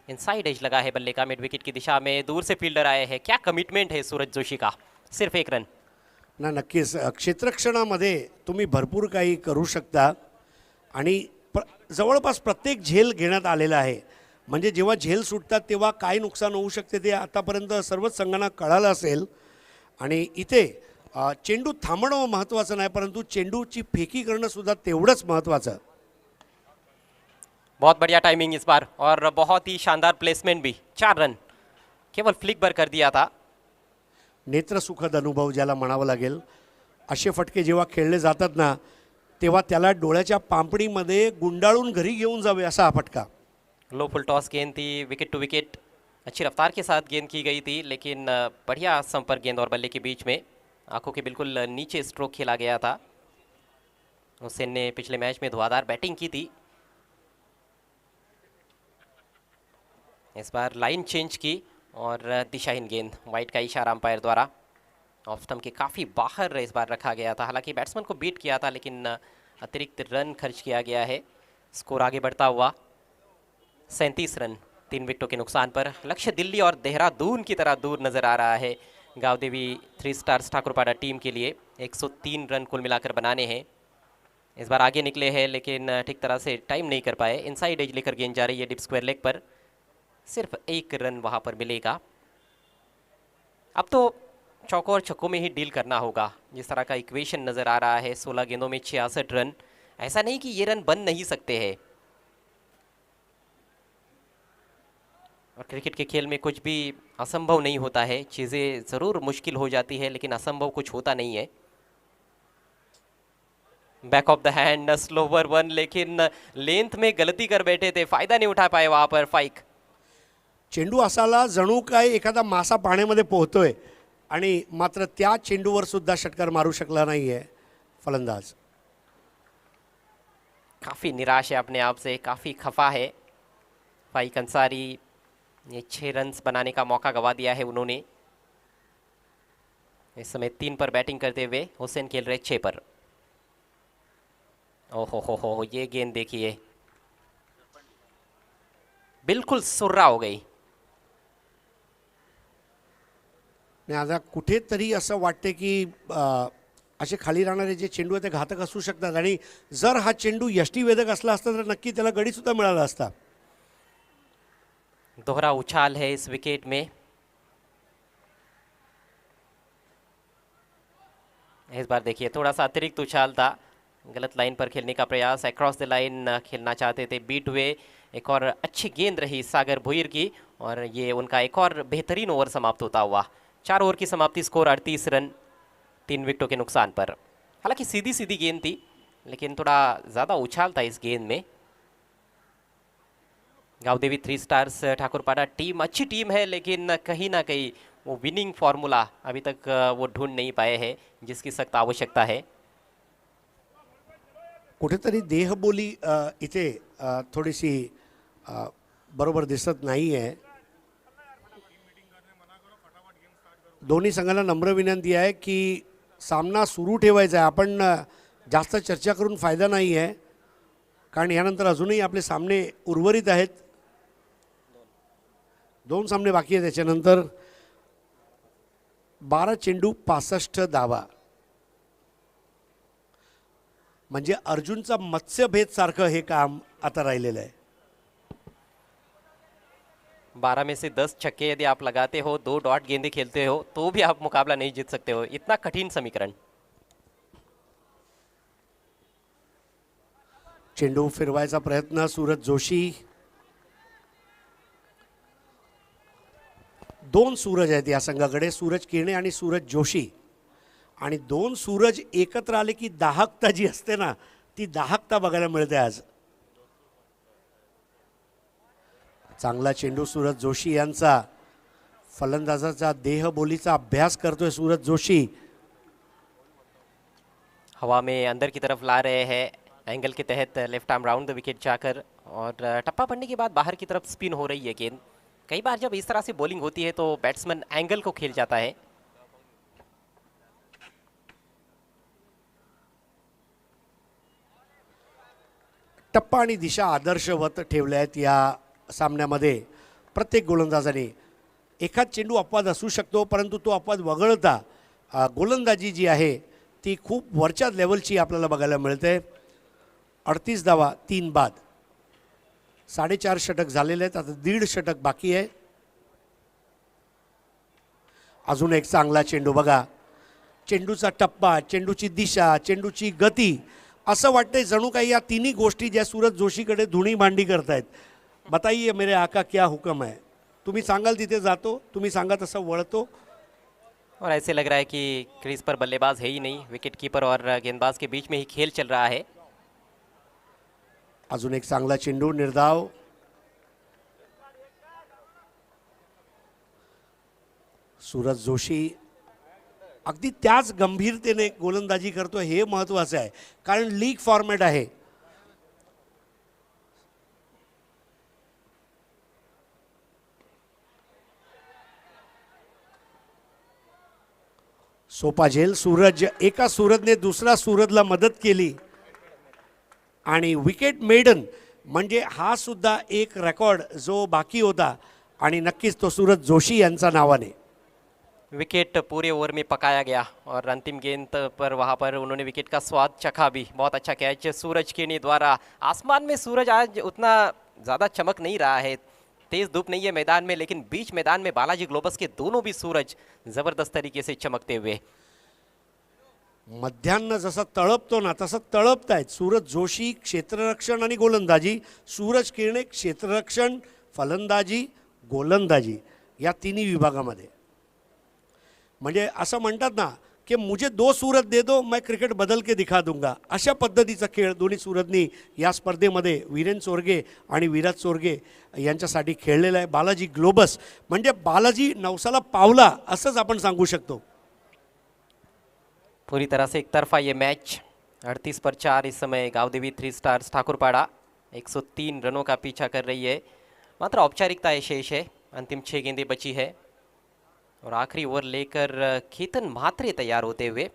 Speaker 6: इनसाइड एज लगा है बल्ले का मिड विकेट की दिशा में, दूर से फील्डर आए हैं। क्या कमिटमेंट है सूरज जोशी का, सिर्फ 1 रन।
Speaker 1: ना नक्कीच क्षेत्ररक्षणामध्ये तुम्ही भरपूर काही करू शकता आणि जवळपास प्रत्येक झेल घेण्यात आलेला आहे. म्हणजे जेव्हा झेल सुटतात तेव्हा काय नुकसान होऊ शकते ते आतापर्यंत सर्वच संघांना कळालं असेल. आणि इथे चेंडू थांबणं महत्त्वाचं नाही, परंतु चेंडूची फेकी करणं सुद्धा तेवढंच महत्त्वाचं.
Speaker 6: बहुत बढ़िया टाइमिंग इस बार और बहुत ही शानदार प्लेसमेंट भी। 4 रन केवल फ्लिक बर कर दिया था।
Speaker 1: नेत्रसुखद अनुभव ज्याला म्हणावं लागेल. असे फटके जेव्हा खेळले जातात ना, तेव्हा त्याला डोळ्याच्या पांपणीमध्ये गुंडाळून घरी घेऊन जावे असा हा फटका.
Speaker 6: लो फुल टॉस गेंद थी, विकेट टू विकेट अच्छी रफ्तार के साथ गेंद की गई थी, लेकिन बढ़िया संपर्क गेंद और बल्ले के बीच में आंखों के बिल्कुल नीचे स्ट्रोक खेला गया था। हुसैन ने पिछले मैच में धुआंधार बैटिंग की थी, इस बार लाइन चेंज की और दिशाहीन गेंद, वाइट का इशारा अंपायर द्वारा। ऑफ स्टंप के काफ़ी बाहर इस बार रखा गया था। हालांकि बैट्समैन को बीट किया था लेकिन अतिरिक्त रन खर्च किया गया है। स्कोर आगे बढ़ता हुआ 37 रन 3 विकेटों के नुकसान पर। लक्ष्य दिल्ली और देहरादून की तरह दूर नज़र आ रहा है गावदेवी 3 स्टार्स ठाकुरपाड़ा टीम के लिए। 103 रन कुल मिलाकर बनाने हैं। इस बार आगे निकले हैं लेकिन ठीक तरह से टाइम नहीं कर पाए। इनसाइड एज लेकर गेंद जा रही है डिप स्क्वायर लेग पर, सिर्फ 1 रन वहाँ पर मिलेगा। अब तो चौकों और छक्कों में ही डील करना होगा, जिस तरह का इक्वेशन नज़र आ रहा है। 16 गेंदों में 66 रन, ऐसा नहीं कि ये रन बन नहीं सकते हैं। और क्रिकेट के खेल में कुछ भी असंभव नहीं होता है, चीज़ें ज़रूर मुश्किल हो जाती है लेकिन असंभव कुछ होता नहीं है। Back of the hand slower one, लेकिन लेंथ में गलती कर बैठे थे, फ़ायदा नहीं उठा पाए वहाँ पर फाइक।
Speaker 1: चेंडू असाला जणू काय एखादा मासा पाण्यामध्ये पोहतोय आणि मात्र त्या चेंडूवर सुद्धा षटकार मारू शकला नाही आहे फलंदाज.
Speaker 6: काफ़ी निराश है अपने आप से, काफ़ी खफा है फाइक अंसारी। ये 6 रन्स बनाने का मौका गवा दिया है उन्होंने। इस समय 3 पर बैटिंग करते हुए हुसैन खेल रहे 6 पर। ओहो हो, ये गेंद देखिए, बिल्कुल सुर्रा हो गई।
Speaker 1: आणि आता कुठेतरी असं वाटते की असे खाली राहणारे जे चेंडू आहेत ते घातक असू शकतात आणि जर हा चेंडू यष्टीवेधक असला असता तर नक्की त्याला गडीसुद्धा मिळाला असता.
Speaker 6: दोहरा उछाल है इस विकेट में। इस बार देखिए थोड़ा सा अतिरिक्त उछाल था, गलत लाइन पर खेलने का प्रयास, अक्रॉस द लाइन खेलना चाहते थे, बीट हुए। एक और अच्छी गेंद रही सागर भोईर की और ये उनका एक और बेहतरीन ओवर समाप्त होता हुआ। 4 ओवर की समाप्ति, स्कोर 38 रन 3 विकेटों के नुकसान पर। हालांकि सीधी सीधी गेंद थी लेकिन थोड़ा ज़्यादा उछाल था इस गेंद में। गावदेवी 3 स्टार्स ठाकुरपाड़ा टीम अच्छी टीम है लेकिन कहीं ना कहीं वो विनिंग फार्मूला अभी तक वो ढूंढ नहीं पाए हैं जिसकी सख्त आवश्यकता है।
Speaker 1: कुठेतरी देहबोली इथे थोडीशी बरोबर दिसत नाही आहे. दोन्ही संघाला नम्र विनंती आहे की सामना सुरू ठेवायचा आहे. आपण जास्त चर्चा करून फायदा नाही आहे, कारण यानंतर अजूनही आपले सामने उर्वरित आहेत. 2 सामने बाकी आहेत. त्याच्यानंतर 12 चेंडू 65 धावा, म्हणजे अर्जुनचा मत्स्यभेद सारखं हे काम आता राहिलेलं आहे.
Speaker 6: 12 में से 10 छक्के यदि आप लगाते हो, 2 डॉट गेंदे खेलते हो तो भी आप मुकाबला नहीं जीत सकते हो. इतना कठिन समीकरण.
Speaker 1: चेंडू फिरवायचा प्रयत्न सूरज जोशी. 2 सूरज आहेत या संघाकडे, सूरज किरणे आणि सूरज जोशी. आणि 2 सूरज एकत्र आले की दाहकता जी असते ना, ती दाहकता बघायला मिळते आज. चांगला चेंडू सूरज जोशी यांचा. फलंदाजाचा देहबोलीचा अभ्यास करतोय सूरज जोशी.
Speaker 6: हवा में अंदर की तरफ ला रहे हैं एंगल के तहत, left arm round the wicket जाकर, और टप्पा पड़ने के बाद बाहर की तरफ स्पिन हो रही है गेंद. कई बार जब इस तरह से बॉलिंग होती है तो बैट्समैन एंगल को खेल जाता है.
Speaker 1: टप्पा आणि दिशा आदर्शवत ठेवल्या आहेत या सामन्यामध्ये. प्रत्येक गोलंदाजाने एखाद चेंडू अपवाद असू शकतो, परंतु तो अपवाद वगळता गोलंदाजी जी आहे ती खूप वरच्या लेवलची आपल्याला बघायला मिळते. 38 धावा 3 बाद, 4.5 षटक झालेले आहेत. आता 1.5 षटक बाकी आहे. अजून एक चांगला चेंडू बघा. चेंडूचा टप्पा, चेंडूची दिशा, चेंडूची गती, असं वाटतंय जणू काही या तिन्ही गोष्टी ज्या सूरज जोशीकडे धुणी भांडी करतायत. बताइए मेरे आका क्या हुक्म है. तुम्ही सांगाल तिथे जातो, तुम्ही सांगा तसं वळतो.
Speaker 6: और ऐसे लग रहा है कि क्रीज पर बल्लेबाज है ही नहीं, विकेट कीपर और गेंदबाज के बीच में ही खेल चल रहा है.
Speaker 1: अजून एक चांगला चेंडू निर्धाव. सूरज जोशी अगदी त्याच गंभीरतेने गोलंदाजी करतो, हे महत्त्वाचं आहे, कारण लीग फॉर्मॅट आहे. सोपा झेल. सूरज, एका सूरजने दुसरा सूरजला मदत केली आणि विकेट मेडन म्हणजे हा सुद्धा एक रेकॉर्ड जो बाकी होता, आणि नक्कीच तो सूरज जोशी यांचा नावाने.
Speaker 6: विकेट पूरे ओवर में पकाया गया और अंतिम गेंद पर वहां पर उन्होंने विकेट का स्वाद चखा भी. बहुत अच्छा कैच सूरज किरणे द्वारा. आसमान में सूरज आज उतना ज़्यादा चमक नहीं रहा है, तेज़ धूप नहीं है मैदान में, लेकिन बीच मैदान में बालाजी ग्लोबस के दोनों भी सूरज ज़बरदस्त तरीके से चमकते हुए.
Speaker 1: मध्यान्न जसा तळपतो ना तसं तळपतायत. सूरज जोशी क्षेत्ररक्षण आणि गोलंदाजी, सूरज किरणे क्षेत्ररक्षण, फलंदाजी, गोलंदाजी या तिन्ही विभागामध्ये. म्हणजे असं म्हणतात ना की मुझे 2 सूरज दे दो, मैं क्रिकेट बदल के दिखा दूंगा. अशा पद्धतीचा खेळ दोन्ही सूरजनी या स्पर्धेमध्ये वीरेन चोरगे आणि विराज चोरगे यांच्यासाठी खेळलेला आहे. बालाजी ग्लोबस म्हणजे बालाजी नवसाला पावला असंच आपण सांगू शकतो.
Speaker 6: पूरी तरह से एक तरफा ये मैच. 38 पर 4 इस समय गावदेवी 3 स्टार्स ठाकुरपाड़ा 103 रनों का पीछा कर रही है. मात्र औपचारिकताएं शेष है, अंतिम 6 गेंदें बची है और आखिरी ओवर लेकर केतन म्हात्रे तैयार होते हुए.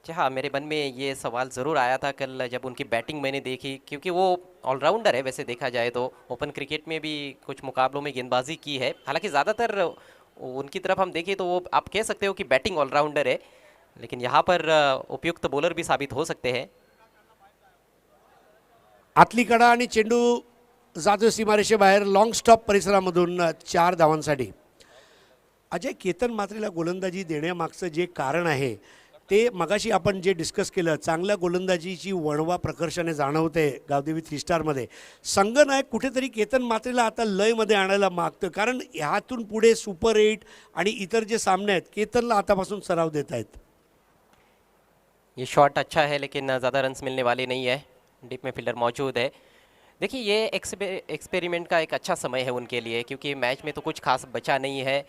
Speaker 6: हाँ, मेरे मन में ये सवाल ज़रूर आया था कल जब उनकी बैटिंग मैंने देखी, क्योंकि वो ऑलराउंडर है वैसे देखा जाए तो. ओपन क्रिकेट में भी कुछ मुकाबलों में गेंदबाजी की है, हालांकि ज़्यादातर उनकी तरफ हम देखें तो वो आप कह सकते हो कि बैटिंग ऑलराउंडर है, लेकिन यहाँ पर उपयुक्त बॉलर भी साबित हो सकते हैं.
Speaker 1: आतली कडा आणि चेंडू जातो सीमारेषेबाहेर. लॉंग स्टॉप परिसरामधून 4 धावांसाठी. अजय, केतन म्हात्रेला गोलंदाजी देण्यामागचं जे कारण आहे ते मगाशी आपण जे डिस्कस केलं, चांगल्या गोलंदाजीची वणवा प्रकर्षाने जाणवते गावदेवी 3 स्टारमध्ये. संघनायक कुठेतरी केतन म्हात्रेला आता लयमध्ये आणायला मागतं, कारण ह्यातून पुढे सुपर 8 आणि इतर जे सामने आहेत केतनला आतापासून सराव देत आहेत.
Speaker 6: ये शॉट अच्छा है लेकिन ज़्यादा रन्स मिलने वाले नहीं है. डीप में फील्डर मौजूद है. देखिए, ये एक्सपेरिमेंट का एक अच्छा समय है उनके लिए, क्योंकि मैच में तो कुछ खास बचा नहीं है.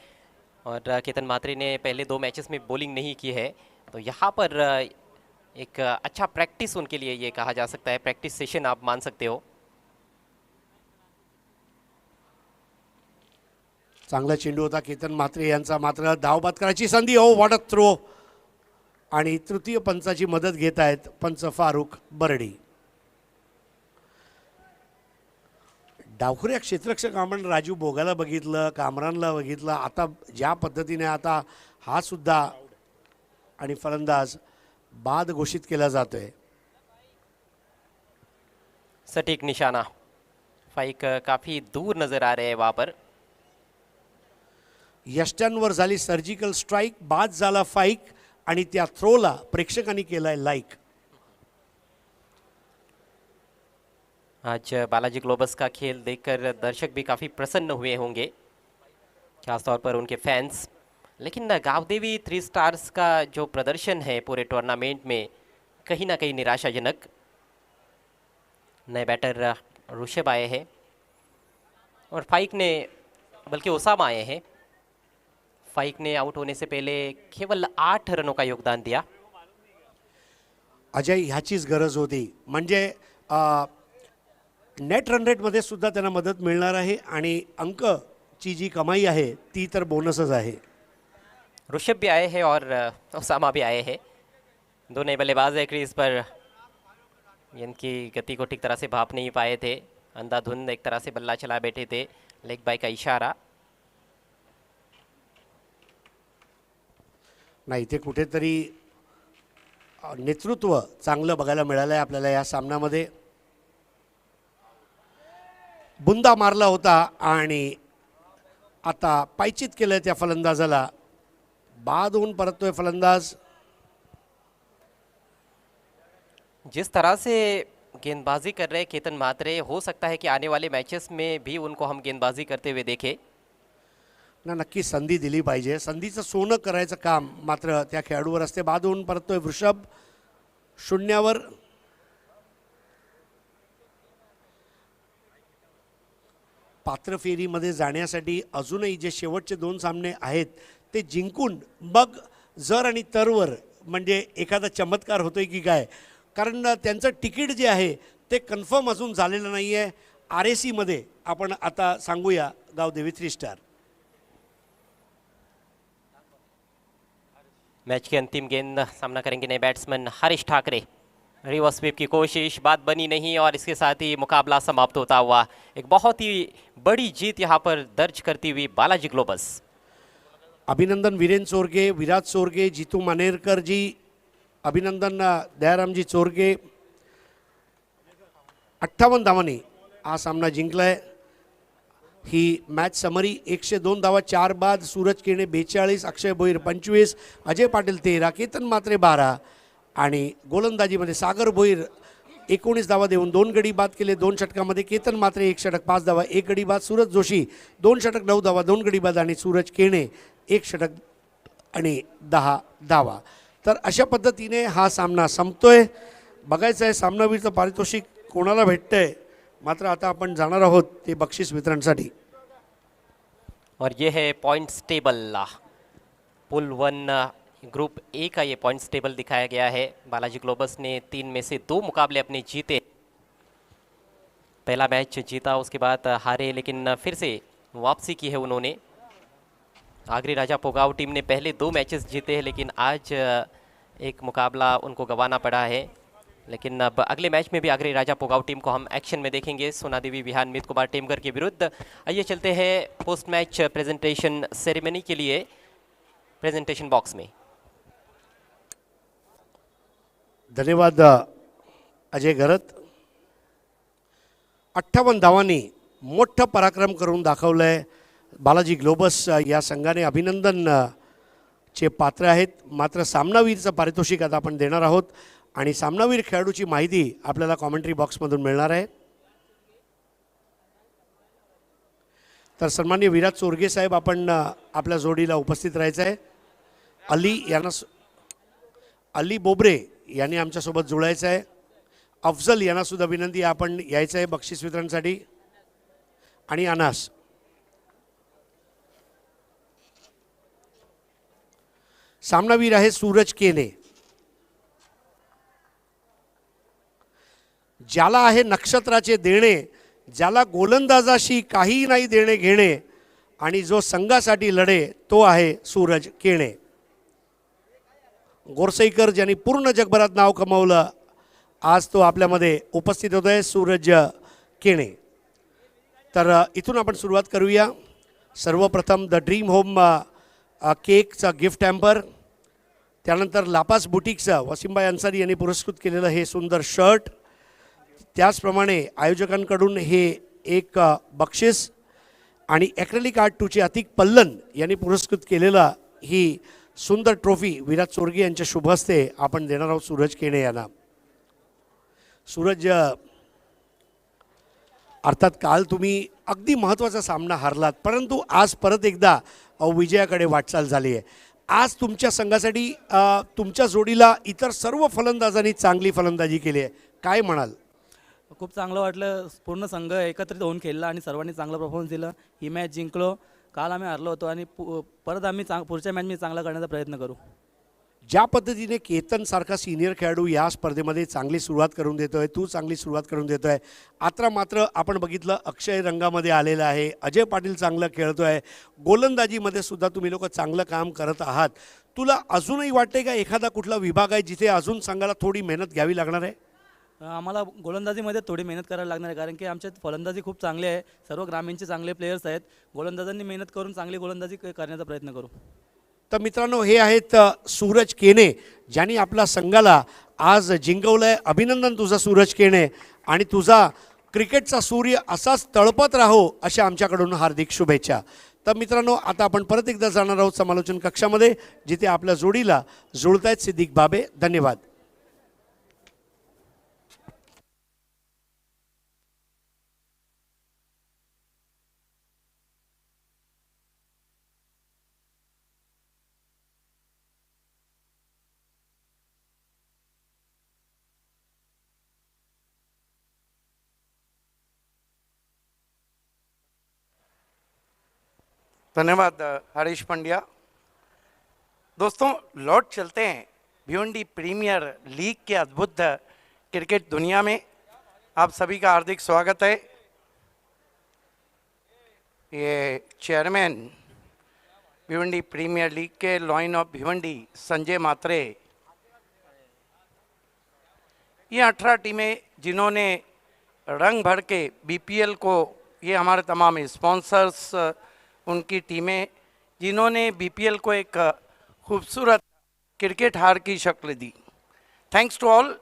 Speaker 6: और केतन मात्रे ने पहले 2 मैचेस में बॉलिंग नहीं की है, तो यहाँ पर एक अच्छा प्रैक्टिस उनके लिए ये कहा जा सकता है, प्रैक्टिस सेशन आप मान सकते हो।
Speaker 1: चांगला चेंडू होता केतन म्हात्रे यांचा, मात्र धावबाद करायची संधी. हो, व्हॉट अ थ्रो. आणि तृतीय पंचाची मदत घेत आहेत पंच फारुख बर्डी. डावखुऱ्या क्षेत्ररक्षक आपण राजू बोगाला बघितलं, कामरानला बघितलं, आता ज्या पद्धतीने आता हा सुद्धा आणि फलंदाज बाद घोषित केला जातोय.
Speaker 6: सटीक निशाना, फाइक काफी दूर नजर आ रहे हैं वहां पर.
Speaker 1: यष्ट्यांवर झाली सर्जिकल स्ट्राइक, बाद झाला फाईक आणि त्या थ्रोला प्रेक्षकांनी केलाय लाईक.
Speaker 6: आज बालाजी ग्लोबस का खेल देखकर दर्शक भी काफ़ी प्रसन्न हुए होंगे, खासतौर पर उनके फैंस. लेकिन गावदेवी 3 स्टार्स का जो प्रदर्शन है पूरे टूर्नामेंट में कहीं ना कहीं निराशाजनक. नए बैटर ऋषभ आए हैं और फाइक ने, बल्कि ओसामा आए हैं. फाइक ने आउट होने से पहले केवल 8 रनों का योगदान दिया.
Speaker 1: अजय, ह्याचीच गरज होती. म्हणजे नेट रन रेटमध्ये सुद्धा त्यांना मदत मिळणार आहे आणि अंकची जी कमाई आहे ती तर बोनसच आहे.
Speaker 6: ऋषभ भी आए हैं और ओसामा भी आए हैं. दोनों बल्लेबाज है क्रीज पर, इनकी गति को ठीक तरह से भाप नहीं पाए थे. अंधाधुंध एक तरह से बल्ला चला बैठे थे. लेग बाय का इशारा.
Speaker 1: नाही, ते कुठेतरी नेतृत्व चांगलं बघायला मिळालं आहे आपल्याला या सामन्यामध्ये. बुंदा मारला होता आणि आता पायचीत केलं त्या फलंदाजाला. बाद होऊन परततोय फलंदाज.
Speaker 6: जिस तरह से गेंदबाजी कर रहे केतन म्हात्रे, हो सकता है कि आने वाले मैचेस में भी उनको हम गेंदबाजी करते हुए देखें.
Speaker 1: ना, नक्की संधी दिली पाहिजे. संधीचं सोनं करायचं काम मात्र त्या खेळाडूवर असते. बाद होऊन परततोय वृषभ शून्यावर. पात्र फेरीमध्ये जाण्यासाठी अजूनही जे शेवटचे 2 सामने आहेत ते जिंकून मग जर आणि तरवर म्हणजे एखादा चमत्कार होतोय की काय, कारण त्यांचं तिकीट जे आहे ते कन्फर्म अजून झालेलं नाही आहे. RAC मध्ये आपण आता सांगूया गावदेवी 3 स्टार.
Speaker 6: मैच के अंतिम गेंद सामना करेंगे नए batsman Harish Thackeray. Reverse sweep की कोशिश, बात बनी नहीं और इसके साथ ही मुकाबला समाप्त होता हुआ. एक बहुत ही बड़ी जीत यहाँ पर दर्ज करती हुई बालाजी ग्लोबस.
Speaker 1: अभिनंदन वीरेन चोरगे, विराज चोरगे, जीतू मानेरकर जी, अभिनंदन दयारामजी चोरगे. 58 धावांनी हा सामना जिंकलाय. ही मॅच समरी. 102 धावा, 4 बाद. सूरज केणे 42, अक्षय भोईर 25, अजय पाटील 13, केतन म्हात्रे 12 आणि गोलंदाजीमध्ये सागर भोईर 19 धावा देऊन 2 गडी बाद केले. 2 षटकामध्ये केतन म्हात्रे 1 षटक 5 धावा, 1 गडी बाद. सूरज जोशी 2 षटक 9 धावा, 2 गडी बाद आणि सूरज केणे 1 षटक आणि 10 धावा. तर अशा पद्धतीने हा सामना संपतोय. बघायचं आहे सामनावीरचं पारितोषिक कोणाला भेटतंय. मात्र आता आपण जाणार आहोत ते बक्षीस वितरणसाठी.
Speaker 6: और ये है points table. Pool 1 group A का ये पॉइंट्स टेबल दिखाया गया है. बालाजी ग्लोबस ने 3 में से 2 मुकाबले अपने जीते. पहला मैच जीता, उसके बाद हारे, लेकिन फिर से वापसी की है उन्होंने. आगरी राजा पोगाव टीम ने पहले 2 मैचेस जीते हैं, लेकिन आज एक मुकाबला उनको गंवाना पड़ा है. लेकिन अब अगले मैच में भी आगरी राजा पोगाव टीम को हम एक्शन में देखेंगे, सोना देवी विहान मित कुमार टेमकर के विरुद्ध. आइए चलते हैं पोस्ट मैच प्रेजेंटेशन सेरेमनी के लिए प्रेजेंटेशन बॉक्स में.
Speaker 1: धन्यवाद अजय घरत. 58 धावांनी मोठं पराक्रम करून दाखवलंय बालाजी ग्लोबस. या संघाने अभिनंदन चे पात्र आहेत. मात्र सामनावीरचं पारितोषिक आता आपण देणार आहोत आणि सामनावीर खेळाडूची माहिती आपल्याला कॉमेंट्री बॉक्समधून मिळणार आहे. तर सन्माननीय विराज चोरगे साहेब, आपण आपल्या जोडीला उपस्थित राहायचं आहे. अली बोबरे यांनी आमच्यासोबत जुळायचं आहे. अफजल यांना सुद्धा विनंती आहे आपण यायचं आहे बक्षीस वितरणसाठी. आणि अनास सामनावीर आहे सूरज केने. ज्याला आहे नक्षत्राचे देणे, ज्याला गोलंदाजाशी काही नाही देणे घेणे आणि जो संघासाठी लढे तो आहे सूरज केणे. गोरसईकर ज्यांनी पूर्ण जगभरात नाव कमावलं, आज तो आपल्यामध्ये उपस्थित होतोय सूरज केणे. तर इथून आपण सुरुवात करूया. सर्वप्रथम द ड्रीम होम केकचा गिफ्ट हॅम्पर, त्यानंतर लापास बुटीकचं वसीमभाई अन्सारी यांनी पुरस्कृत केलेलं हे सुंदर शर्ट, त्याचप्रमाणे आयोजकांकडून हे एक बक्षीस आणि ॲक्रेलिक आर्ट 2चे अतिक पल्लन यांनी पुरस्कृत केलेला ही सुंदर ट्रॉफी विराज चोरगे यांच्या शुभ हस्ते आपण देणार आहोत सूरज केणे यांना. सूरज, अर्थात काल तुम्ही अगदी महत्त्वाचा सामना हारलात, परंतु आज परत एकदा विजयाकडे वाटचाल झाली आहे. आज तुमच्या संघासाठी तुमच्या जोडीला इतर सर्व फलंदाजांनी चांगली फलंदाजी केली आहे, काय म्हणाल?
Speaker 7: खूप चांगलं वाटलं. पूर्ण संघ एकत्रित होऊन खेळला आणि सर्वांनी चांगला परफॉर्मन्स दिला. ही मॅच जिंकलो. काल आम्ही हारलो होतो आणि परत आम्ही पुढच्या मॅचमध्ये चांगला करण्याचा प्रयत्न करू.
Speaker 1: ज्या पद्धतीने केतन सारखा सिनियर खेळाडू या स्पर्धेमध्ये चांगली सुरुवात करून देतोय, तू चांगली सुरुवात करून देतोय. आता मात्र आपण बघितलं अक्षय रंगामध्ये आलेला आहे, अजय पाटील चांगलं खेळतोय, गोलंदाजीमध्ये सुद्धा तुम्ही लोक चांगलं काम करत आहात. तुला अजूनही वाटते का एखादा कुठला विभाग आहे जिथे अजून संघाला थोडी मेहनत घ्यावी लागणार आहे?
Speaker 7: आम्हाला गोलंदाजीमध्ये थोडी मेहनत करायला लागणार आहे, कारण की आमच्यात फलंदाजी खूप चांगली आहे. सर्व ग्रामीणचे चांगले प्लेयर्स आहेत. गोलंदाजांनी मेहनत करून चांगली गोलंदाजी करण्याचा प्रयत्न करू.
Speaker 1: तर मित्रांनो, हे आहेत सूरज केने, ज्यांनी आपला संघाला आज जिंकवलं आहे. अभिनंदन तुझं सूरज केने, आणि तुझा क्रिकेटचा सूर्य असाच तळपत राहो अशा आमच्याकडून हार्दिक शुभेच्छा. तर मित्रांनो, आता आपण परत एकदा जाणार आहोत समालोचन कक्षामध्ये, जिथे आपल्या जोडीला जुळतायत सिद्दीक बाबे. धन्यवाद.
Speaker 2: धन्यवाद हरीश पंड्या. दोस्तों, लौट चलते हैं भिवंडी प्रीमियर लीग के अद्भुत क्रिकेट दुनिया में. आप सभी का हार्दिक स्वागत है. ये चेयरमैन भिवंडी प्रीमियर लीग के लॉइन ऑफ भिवंडी संजय मात्रे, ये 18 टीमें जिन्होंने रंग भर के बीपीएल को, ये हमारे तमाम स्पॉन्सर्स, उनकी टीमें जिन्होंने बीपीएल को एक खूबसूरत क्रिकेट हार की शक्ल दी. Thanks to all.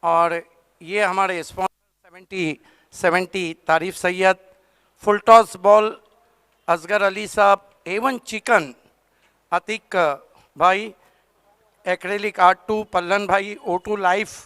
Speaker 2: और ये हमारे sponsor 70 Tarif Syed, full toss ball Asgar Ali साहब, A1 चिकन अतिक भाई, एक्रेलिक आर्ट 2 पल्लन भाई, O2 लाइफ